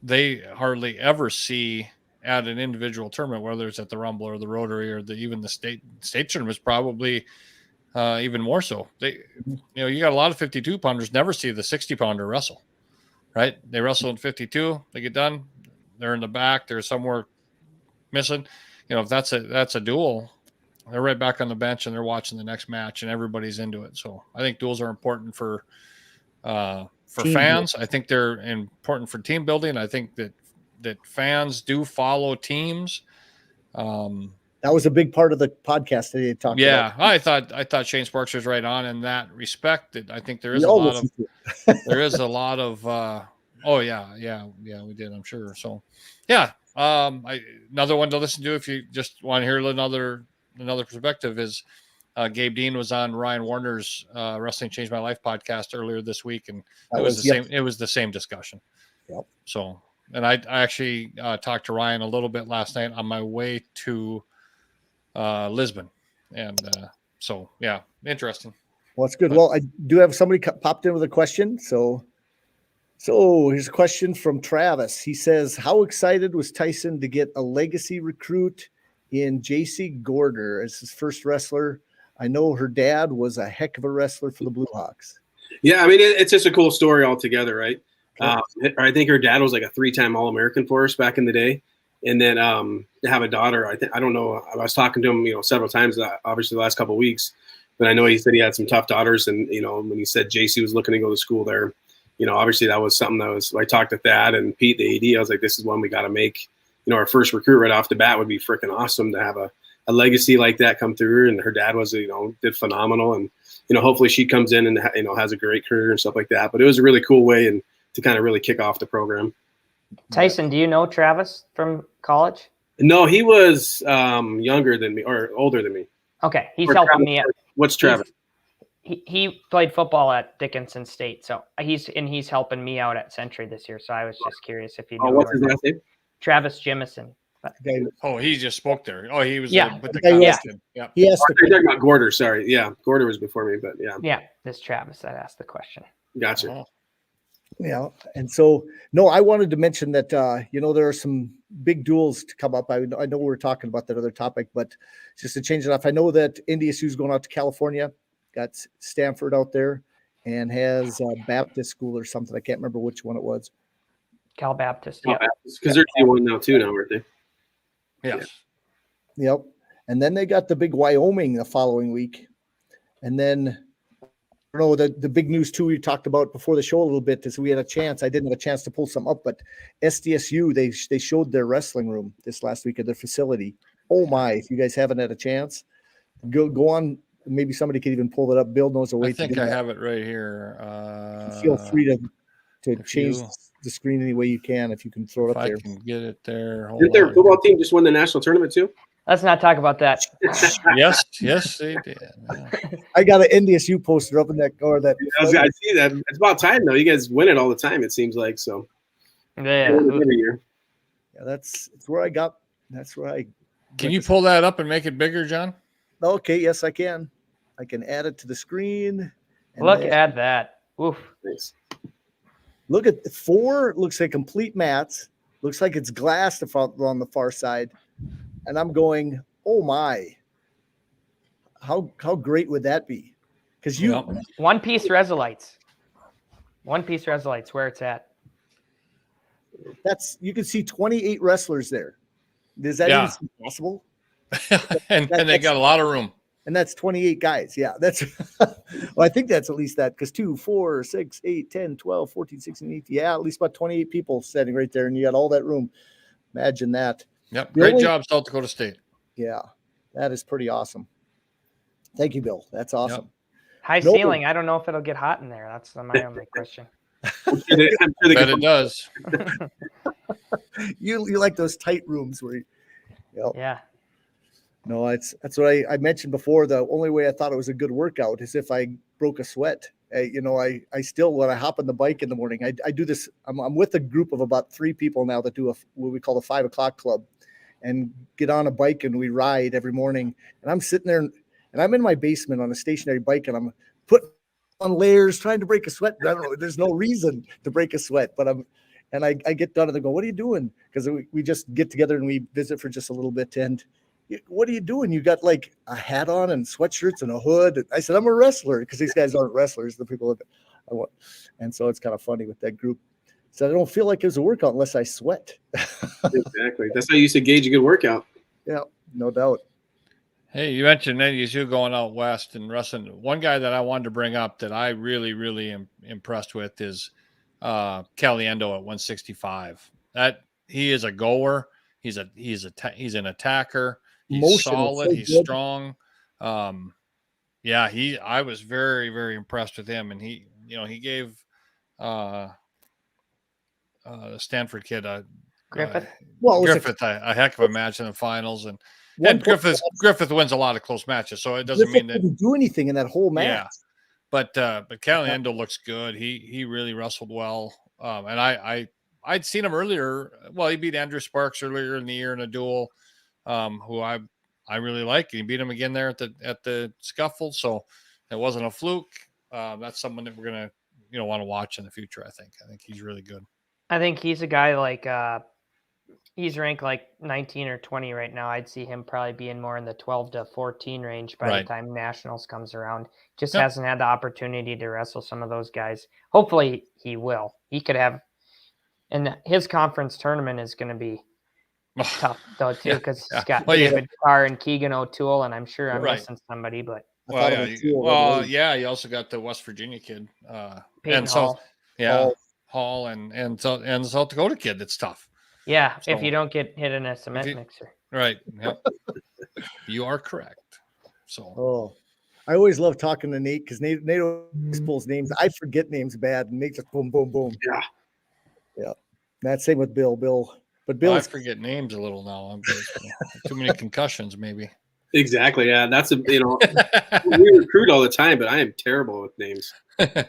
they hardly ever see at an individual tournament, whether it's at the Rumble or the Rotary or even the state tournaments, probably even more so. You got a lot of 52 pounders never see the 60 pounder wrestle, right? They wrestle in 52, they get done, they're in the back, they're somewhere missing. If that's a duel, they're right back on the bench and they're watching the next match and everybody's into it. So I think duels are important for fans. I think they're important for team building. I think that fans do follow teams. That was a big part of the podcast that they talked about. I thought Shane Sparks was right on in that respect. That I think there is a lot of we did, I'm sure. So another one to listen to if you just want to hear another perspective is Gabe Dean was on Ryan Warner's Wrestling Changed My Life podcast earlier this week, and it was the same discussion. Yep. So, and I actually talked to Ryan a little bit last night on my way to Lisbon, and interesting. Well, that's good. Well, I do have somebody popped in with a question. So here's a question from Travis. He says, how excited was Tyson to get a legacy recruit in JC Gorder as his first wrestler? I know her dad was a heck of a wrestler for the Blue Hawks. Yeah, I mean, it's just a cool story altogether, right? I think her dad was like a 3-time All-American for us back in the day. And then to have a daughter, I don't know. I was talking to him, several times, obviously the last couple of weeks. But I know he said he had some tough daughters. And, when he said JC was looking to go to school there, obviously that was something I talked to Thad and Pete, the AD. I was like, this is one we got to make. Our first recruit right off the bat would be freaking awesome to have a legacy like that come through. And her dad was, did phenomenal. And, hopefully she comes in and, has a great career and stuff like that. But it was a really cool way and to kind of really kick off the program. Tyson, do you know Travis from college? No, he was younger than me or older than me. Okay. He's helping me out. What's Travis? He played football at Dickinson State. So he's helping me out at Century this year. So I was just curious if you knew. What's his last name? Travis Jimison. Oh, he just spoke there. Oh, he was with the yeah. Yes. You're talking about Gorder. Sorry. Yeah. Gorder was before me, but yeah. Yeah. This Travis that asked the question. Gotcha. Oh. Yeah. And so, no, I wanted to mention that, there are some big duels to come up. I know we're talking about that other topic, but just to change it off, I know that NDSU is going out to California, got Stanford out there. and has Baptist school or something. I can't remember which one it was. Cal Baptist. Yeah, because they're D1 now too, aren't they? Yes. Yep. And then they got the big Wyoming the following week. And then, I don't know, the big news too we talked about before the show a little bit is we had a chance. I didn't have a chance to pull some up, but SDSU, they showed their wrestling room this last week at their facility. Oh my, if you guys haven't had a chance, go on. Maybe somebody could even pull it up. Bill knows a way I think to get I that. have it right here. Feel free to if change you- the screen any way you can if you can throw it If up I there. can get it there. Hold Didn't their on. football team just win the national tournament too? Let's not talk about that. Yes, they did. Yeah. I got an NDSU poster up in that or that. I see that. It's about time though. You guys win it all the time. It seems like so. Yeah. Every year. Yeah, that's where I got. That's where I. Can you pull that up and make it bigger, John? Okay, yes, I can. I can add it to the screen. and Look then- at that. Oof. Thanks. Look at 4. Looks like complete mats. Looks like it's glassed on the far side. And I'm going, oh my. How great would that be? Because you Yep. One piece Resolites. One piece Resolites where it's at. you can see 28 wrestlers there. Is that Yeah. even possible? and they got a lot of room. And that's 28 guys. Yeah, that's well, I think that's at least that because 2, 4, 6, 8, 10, 12, 14, 16, 18. Yeah, at least about 28 people standing right there, and you got all that room. Imagine that. Yep. The Great only- job, South Dakota State. Yeah, that is pretty awesome. Thank you, Bill. That's awesome. High No. ceiling. I don't know if it'll get hot in there. That's my only question. I'm sure they Bet can it does. You like those tight rooms where Yeah. no, that's what I mentioned before. The only way I thought it was a good workout is if I broke a sweat. I still, when I hop on the bike in the morning, I do this. I'm with a group of about 3 people now that do what we call the 5 o'clock club, and get on a bike and we ride every morning. And I'm sitting there and I'm in my basement on a stationary bike and I'm putting on layers trying to break a sweat. I don't know. There's no reason to break a sweat, but I get done and they go, "What are you doing?" Because we just get together and we visit for just a little bit. And what are you doing? You got like a hat on and sweatshirts and a hood. I said, I'm a wrestler because these guys aren't wrestlers. The people that I want. And so it's kind of funny with that group. So I don't feel like it was a workout unless I sweat. Exactly. That's how you used to gauge a good workout. Yeah, no doubt. Hey, you mentioned NDSU going out west and wrestling. One guy that I wanted to bring up that I really am impressed with is Caliendo at 165. That he is a goer. He's an attacker. He's Motion is solid. so He's good. strong. I was very impressed with him, and he gave the Stanford kid Griffith. Well, it was Griffith a heck of a match in the finals, and one Griffith wins a lot of close matches, so it doesn't mean that didn't do anything in that whole match. yeah. But Caliendo looks good. He really wrestled well. And I'd seen him earlier. Well, he beat Andrew Sparks earlier in the year in a duel, who I really like. He beat him again there at the scuffle. So it wasn't a fluke. That's someone that we're gonna want to watch in the future. I think he's really good. I think he's a guy like he's ranked like 19 or 20 right now. I'd see him probably being more in the 12 to 14 range by the time Nationals comes around. Just hasn't had the opportunity to wrestle some of those guys. Hopefully he will. He could have, and his conference tournament is going to be tough though too, because he's got David Carr and Keegan O'Toole, and I'm sure I'm missing somebody, but you also got the West Virginia kid, Peyton Hall. Hall and the South Dakota kid. That's tough. Yeah, so, if you don't get hit in a cement mixer. Right. Yep. You are correct. So. I always love talking to Nate because Nate always pulls names. I forget names bad, and Nate just boom, boom, boom. Yeah. That's same with Bill. But Bill, I forget names a little now. I'm too many concussions, maybe. Exactly. Yeah, that's we recruit all the time, but I am terrible with names. Gosh,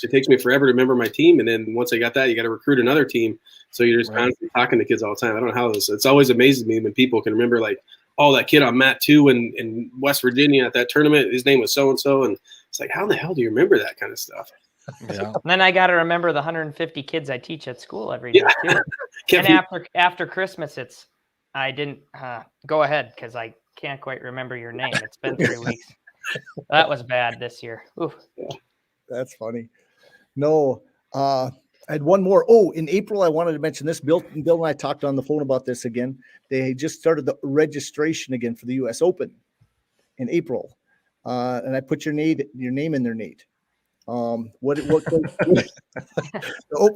it takes me forever to remember my team, and then once I got that, you got to recruit another team. So you're just constantly talking to kids all the time. I don't know how this. It's always amazes me when people can remember like, oh, that kid on Mat 2 in West Virginia at that tournament, his name was so and so, and it's like, how in the hell do you remember that kind of stuff? Yeah. And then I got to remember the 150 kids I teach at school every day too. And after Christmas, I didn't go ahead because I can't quite remember your name. It's been 3 weeks. That was bad this year. Oof. That's funny. No, I had one more. Oh, in April, I wanted to mention this. Bill and I talked on the phone about this again. They just started the registration again for the U.S. Open in April, and I put your name in there, Nate. What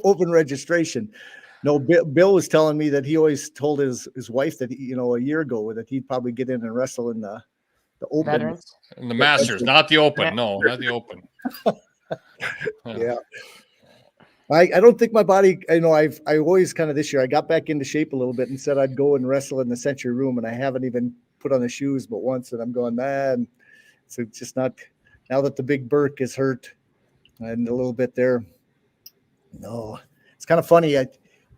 open registration? No, Bill was telling me that he always told his wife that a year ago that he'd probably get in and wrestle in the Open. Veterans. And the Masters, not the Open. No, not the Open. Yeah. I don't think my body, I always kind of this year, I got back into shape a little bit and said I'd go and wrestle in the Century Room, and I haven't even put on the shoes but once, and I'm going, man, so it's just not, now that the big Burke is hurt and a little bit there. No, it's kind of funny.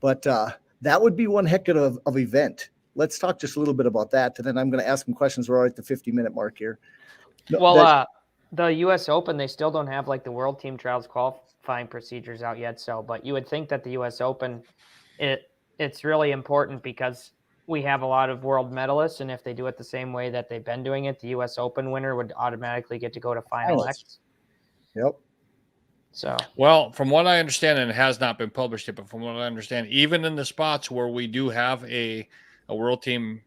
But that would be one heck of event. Let's talk just a little bit about that. And then I'm going to ask some questions. We're at the 50-minute mark here. Well, the U.S. Open, they still don't have like the World Team Trials qualifying procedures out yet. So, but you would think that the U.S. Open, it's really important because we have a lot of world medalists, and if they do it the same way that they've been doing it, the U.S. Open winner would automatically get to go to Final X. Yep. So, well, from what I understand, and it has not been published yet, but from what I understand, even in the spots where we do have a world team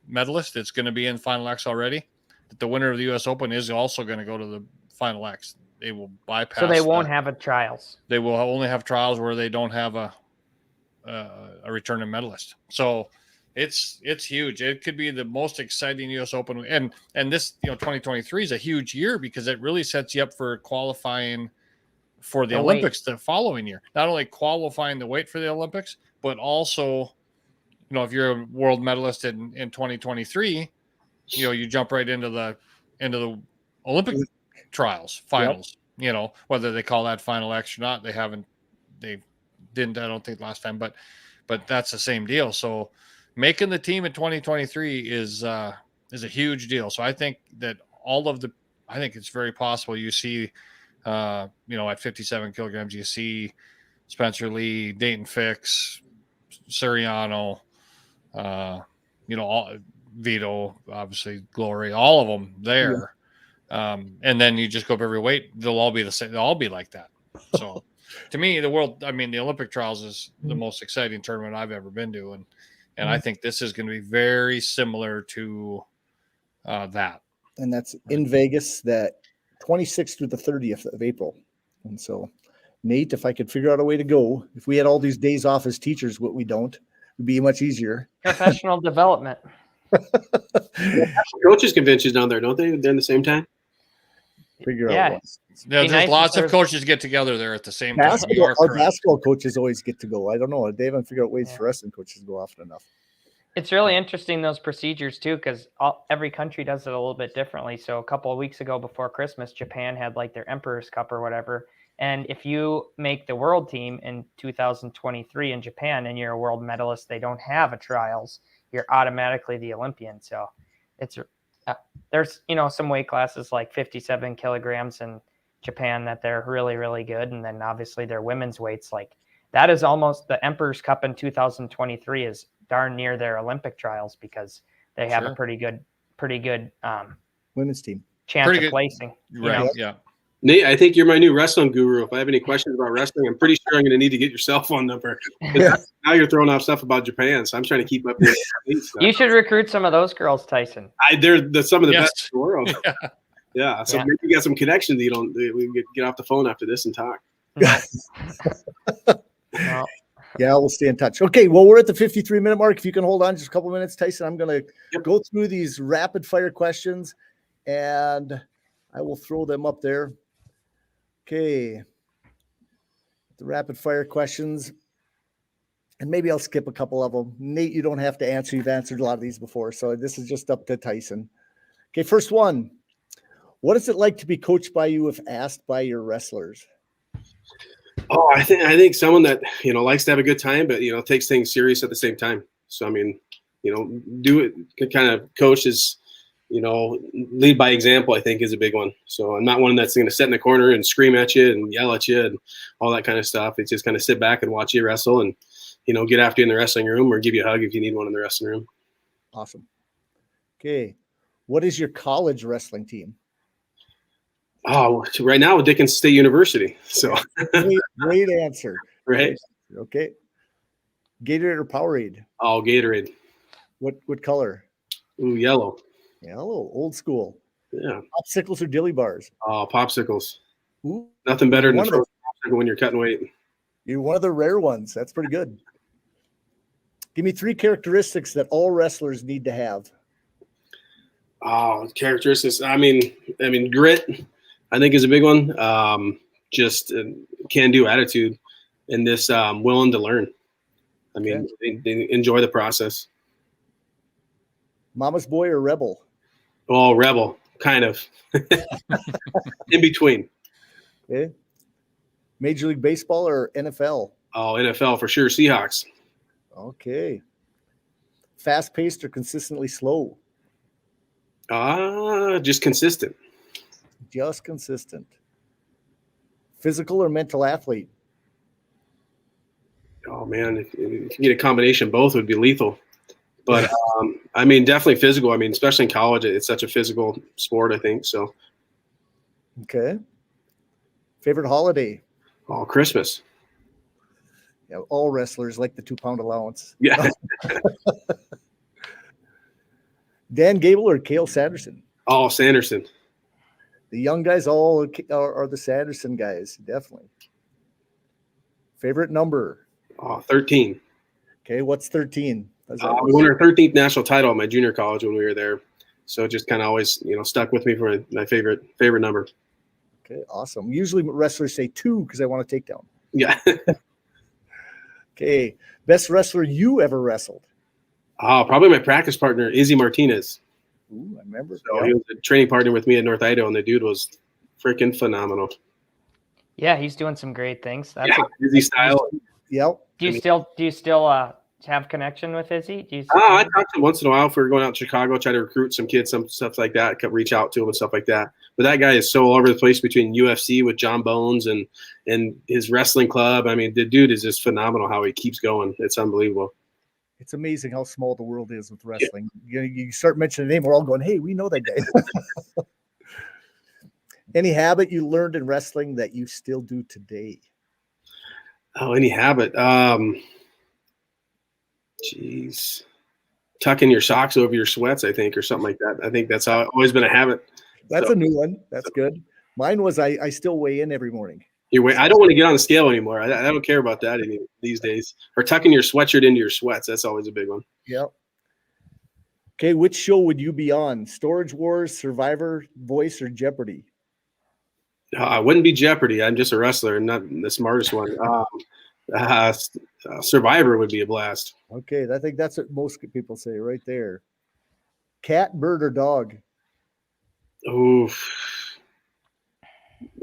medalist that's going to be in Final X already, that the winner of the U.S. Open is also going to go to the Final X. They will bypass. So they won't have a trials. They will only have trials where they don't have a returning medalist. So it's huge. It could be the most exciting U.S. Open, and this 2023 is a huge year because it really sets you up for qualifying for the Olympics the following year. Not only qualifying the weight for the Olympics, but also, if you're a world medalist in 2023, you jump right into the Olympic trials, finals, whether they call that Final X or not. They didn't, I don't think last time, but that's the same deal. So making the team in 2023 is a huge deal. So I think that I think it's very possible you see, at 57 kilograms, you see Spencer Lee, Dayton Fix, Suriano, Vito, obviously Glory, all of them there. Yeah. And then you just go up every weight. They'll all be the same. They'll all be like that. So to me, the Olympic trials is the most exciting tournament I've ever been to. And I think this is going to be very similar to that. And that's in Vegas, that 26th through the 30th of April. And so, Nate, if I could figure out a way to go, if we had all these days off as teachers, what we don't, would be much easier. Professional development. Coaches conventions down there, don't they? They're in the same time. Figure out what. Yeah, there's lots of coaches get together there at the same time. Our basketball coaches always get to go. I don't know. They haven't figured out ways for wrestling coaches to go often enough. It's really interesting, those procedures too, because every country does it a little bit differently. So a couple of weeks ago before Christmas, Japan had like their Emperor's Cup or whatever. And if you make the world team in 2023 in Japan and you're a world medalist, they don't have a trials, you're automatically the Olympian. So it's there's some weight classes like 57 kilograms in Japan that they're really, really good. And then obviously their women's weights, like that is almost the Emperor's Cup in 2023 is darn near their Olympic trials because they have a pretty good women's team chance of placing. Right. Yeah. Nate, I think you're my new wrestling guru. If I have any questions about wrestling, I'm pretty sure I'm going to need to get your cell phone number. Now you're throwing off stuff about Japan, so I'm trying to keep up. You should recruit some of those girls, Tyson. They're some of the best in the world. Yeah. So maybe you got some connections. We can get off the phone after this and talk. No. Yeah, we'll stay in touch. Okay, well, we're at the 53-minute mark. If you can hold on just a couple minutes, Tyson, I'm going to go through these rapid-fire questions, and I will throw them up there. Okay. The rapid-fire questions, and maybe I'll skip a couple of them. Nate, you don't have to answer. You've answered a lot of these before, so this is just up to Tyson. Okay, first one. What is it like to be coached by you if asked by your wrestlers? Oh, I think someone that, likes to have a good time, but, takes things serious at the same time. So, do it kind of coaches, lead by example, I think is a big one. So I'm not one that's going to sit in the corner and scream at you and yell at you and all that kind of stuff. It's just kind of sit back and watch you wrestle and, get after you in the wrestling room or give you a hug if you need one in the wrestling room. Awesome. Okay. What is your college wrestling team? Oh, right now with Dickinson State University. So great answer. Right. Okay. Gatorade or Powerade? Oh, Gatorade. What color? Ooh, yellow. Yellow, old school. Yeah. Popsicles or dilly bars? Oh, popsicles. Ooh, nothing better than a frozen popsicle when you're cutting weight. You're one of the rare ones. That's pretty good. Give me 3 characteristics that all wrestlers need to have. Oh, characteristics. I mean, grit, I think, is a big one. Just can-do attitude, and this willing to learn. I mean, they enjoy the process. Mama's boy or rebel? Oh, rebel, kind of. In between. Okay. Major League Baseball or NFL? Oh, NFL for sure. Seahawks. Okay. Fast-paced or consistently slow? Just consistent. Just consistent. Physical or mental athlete? Oh, man, if you can get a combination, both would be lethal. But, I mean, definitely physical. I mean, especially in college, it's such a physical sport, I think. So. Okay. Favorite holiday? Oh, Christmas. Yeah, all wrestlers like the 2-pound allowance. Yeah. Dan Gable or Cale Sanderson? Oh, Sanderson. The young guys all are the Sanderson guys, definitely. Favorite number? Oh, 13. Okay, what's 13? We won our 13th national title at my junior college when we were there. So it just kind of always, stuck with me for my favorite number. Okay, awesome. Usually wrestlers say 2 because I want to take down. Yeah. Okay, best wrestler you ever wrestled? Oh, probably my practice partner, Izzy Martinez. Ooh, I remember. So he was a training partner with me at North Idaho, and the dude was freaking phenomenal. Yeah, he's doing some great things. That's Izzy style. Yep. Do you still have connection with Izzy? I talk to him once in a while if we're going out to Chicago, try to recruit some kids, some stuff like that, reach out to him and stuff like that. But that guy is so all over the place between UFC with John Bones and his wrestling club. I mean, the dude is just phenomenal how he keeps going. It's unbelievable. It's amazing how small the world is with wrestling. Yeah. You start mentioning a name, we're all going, hey, we know that guy. Any habit you learned in wrestling that you still do today? Oh, any habit? Geez. Tucking your socks over your sweats, I think, or something like that. I think that's always been a habit. That's a new one. That's good. Mine was I still weigh in every morning. I don't want to get on the scale anymore. I don't care about that these days. Or tucking your sweatshirt into your sweats. That's always a big one. Yep. Okay, which show would you be on? Storage Wars, Survivor, Voice, or Jeopardy? I wouldn't be Jeopardy. I'm just a wrestler and not the smartest one. Survivor would be a blast. Okay, I think that's what most people say right there. Cat, bird, or dog? Oof.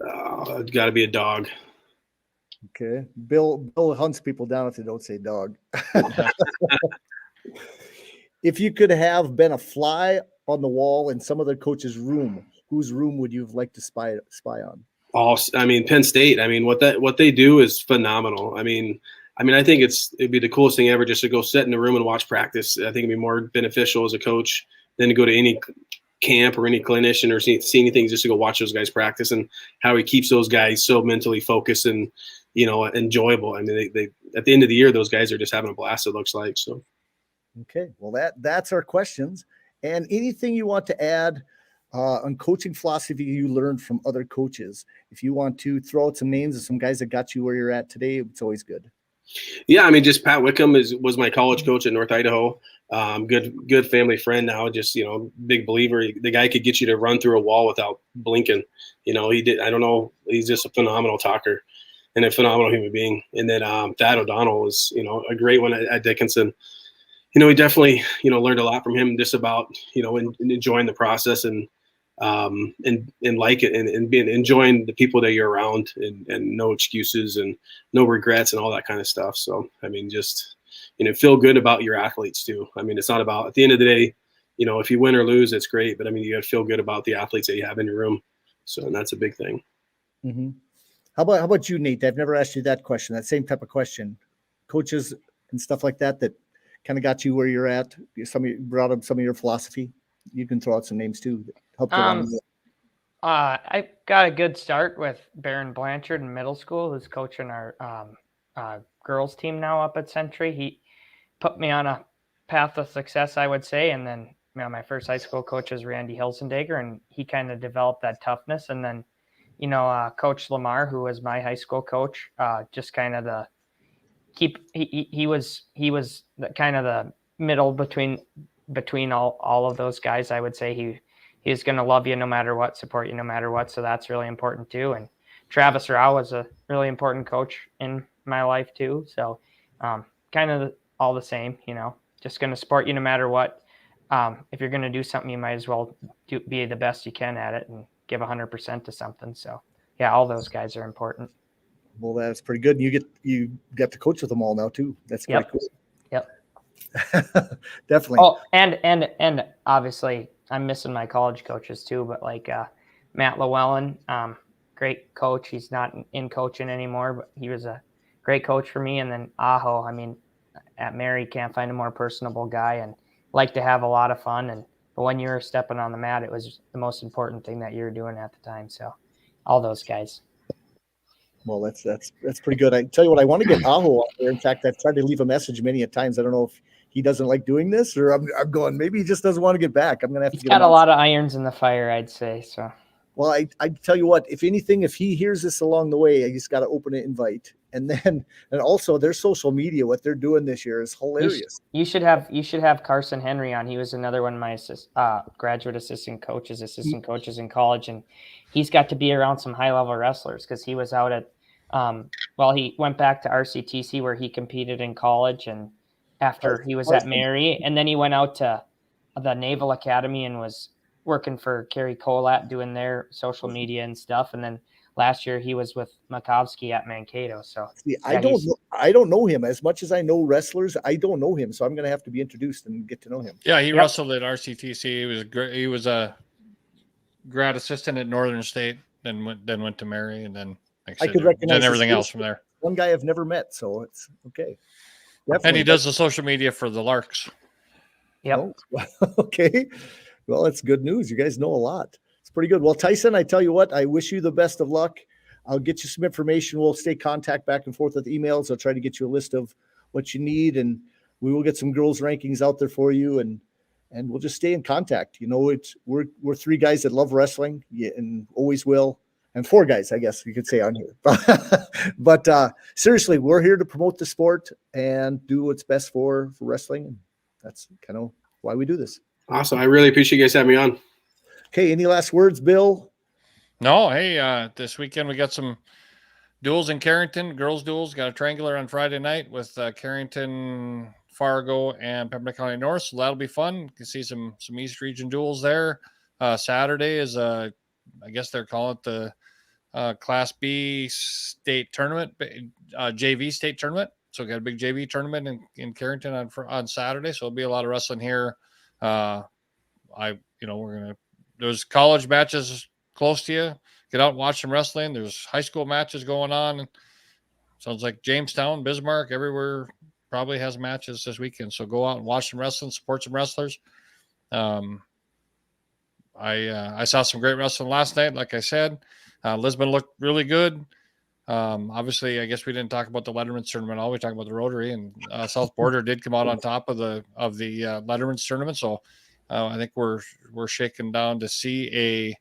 It's got to be a dog. Okay. Bill hunts people down if they don't say dog. If you could have been a fly on the wall in some other coach's room, whose room would you have liked to spy on? Oh, I mean, Penn State. I mean, what they do is phenomenal. I mean, I think it'd be the coolest thing ever just to go sit in the room and watch practice. I think it'd be more beneficial as a coach than to go to any camp or any clinician or see anything, just to go watch those guys practice and how he keeps those guys so mentally focused and, enjoyable. I mean, they at the end of the year, those guys are just having a blast, it looks like. So. Okay. Well, that's our questions. And anything you want to add on coaching philosophy you learned from other coaches? If you want to throw out some names of some guys that got you where you're at today, it's always good. Yeah, I mean, just Pat Wickham was my college coach at North Idaho. Good family friend now. Just big believer. The guy could get you to run through a wall without blinking. He did. I don't know. He's just a phenomenal talker and a phenomenal human being. And then Thad O'Donnell was a great one at Dickinson. He definitely learned a lot from him, just about enjoying the process and like it and being enjoying the people that you're around and no excuses and no regrets and all that kind of stuff. So I mean, just feel good about your athletes too. I mean, it's not about, at the end of the day, if you win or lose, it's great, but I mean, you got to feel good about the athletes that you have in your room. So, and that's a big thing. Mm-hmm. How about you, Nate? I've never asked you that question, that same type of question. Coaches and stuff like that kind of got you where you're at. Somebody brought up some of your philosophy. You can throw out some names too that helped you along. I got a good start with Baron Blanchard in middle school, who's coaching our girls team now up at Century. He put me on a path of success, I would say. And then my first high school coach is Randy Hilsendegger, and he kind of developed that toughness. And then, Coach Lamar, who was my high school coach, just kind of he was the kind of the middle between all of those guys. I would say he's going to love you no matter what, support you no matter what. So that's really important too. And Travis Rao was a really important coach in my life too. So kind of all the same, just going to support you no matter what. If you're going to do something, you might as well be the best you can at it and give 100% to something. So yeah, all those guys are important. Well, that's pretty good. And you get to coach with them all now too. That's pretty cool. Yep. Definitely. Oh, and obviously I'm missing my college coaches too, but like Matt Llewellyn, great coach. He's not in coaching anymore, but he was a great coach for me. And then Aho, at Mary, can't find a more personable guy and like to have a lot of fun. But when you were stepping on the mat, it was the most important thing that you were doing at the time. So all those guys. Well, that's pretty good. I tell you what, I want to get Aho out there. In fact, I've tried to leave a message many a times. I don't know if he doesn't like doing this, or I'm going, maybe he just doesn't want to get back. I'm going to have to get got a lot of irons in the fire, I'd say. So, well, I tell you what, if anything, if he hears this along the way, he's got to open an invite. And also their social media, what they're doing this year is hilarious. You should have Carson Henry on. He was another one of my graduate assistant coaches in college, and he's got to be around some high level wrestlers because he was out at he went back to RCTC where he competed in college, and after he was at Mary, and then he went out to the Naval Academy and was working for Kerry Colat doing their social media and stuff, and then last year he was with Makovsky at Mankato. So I don't know him as much as I know wrestlers. I don't know him, so I'm going to have to be introduced and get to know him. Yeah, he wrestled at RCTC. He was great. He was a grad assistant at Northern State, then went to Mary, and then I could recognize everything else from there. One guy I've never met, so it's okay. Definitely. And he does the social media for the Larks. Yep. Oh, okay. Well, that's good news. You guys know a lot. It's pretty good. Well, Tyson, I tell you what, I wish you the best of luck. I'll get you some information. We'll stay contact back and forth with emails. I'll try to get you a list of what you need, and we will get some girls rankings out there for you, and we'll just stay in contact. We're three guys that love wrestling and always will. And four guys, I guess you could say on here. But seriously, we're here to promote the sport and do what's best for wrestling. And that's kind of why we do this. Awesome. I really appreciate you guys having me on. Okay. Any last words, Bill? No. Hey, this weekend we got some duels in Carrington, girls duels. Got a triangular on Friday night with Carrington, Fargo, and Pembroke County North. So that'll be fun. You can see some East Region duels there. Saturday is I guess they're calling it the Class B state tournament, JV state tournament. So we got a big JV tournament in Carrington on Saturday. So it'll be a lot of wrestling here. There's college matches close to you. Get out and watch some wrestling. There's high school matches going on. Sounds like Jamestown, Bismarck, everywhere probably has matches this weekend. So go out and watch some wrestling, support some wrestlers. I saw some great wrestling last night. Like I said, Lisbon looked really good. Obviously, I guess we didn't talk about the Letterman's tournament. We talked about the Rotary, and South Border did come out on top of the Letterman's tournament. So I think we're shaking down to see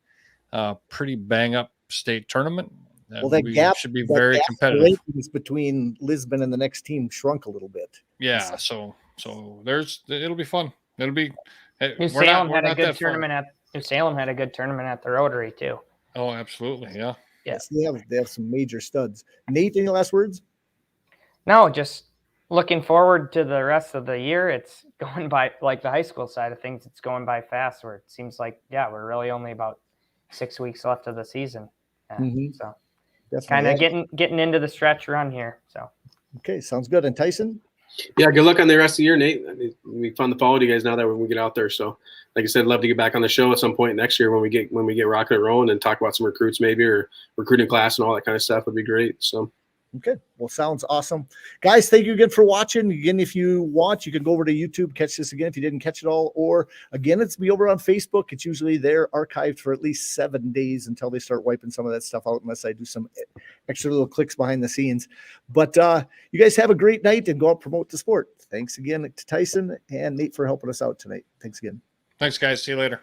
a pretty bang up state tournament. Well, that gap should be very competitive between Lisbon and the next team shrunk a little bit. Yeah, so it'll be fun. It'll be. New Salem had a good tournament at the Rotary too. Oh, absolutely, yeah. Yes, they have some major studs. Nate, any last words? No, just looking forward to the rest of the year. It's going by, like the high school side of things, it's going by fast, where it seems like, we're really only about 6 weeks left of the season. So kind of getting into the stretch run here. So okay, sounds good. And Tyson? Yeah, good luck on the rest of the year, Nate. We fun to follow you guys now that when we get out there. So, like I said, love to get back on the show at some point next year when we get rocking and rolling and talk about some recruits maybe, or recruiting class and all that kind of stuff would be great. So, Okay. Well, sounds awesome. Guys, thank you again for watching. Again, if you want, you can go over to YouTube, catch this again if you didn't catch it all. Or again, it's be over on Facebook. It's usually there archived for at least 7 days until they start wiping some of that stuff out, unless I do some extra little clicks behind the scenes. But you guys have a great night and go out and promote the sport. Thanks again to Tyson and Nate for helping us out tonight. Thanks again. Thanks, guys. See you later.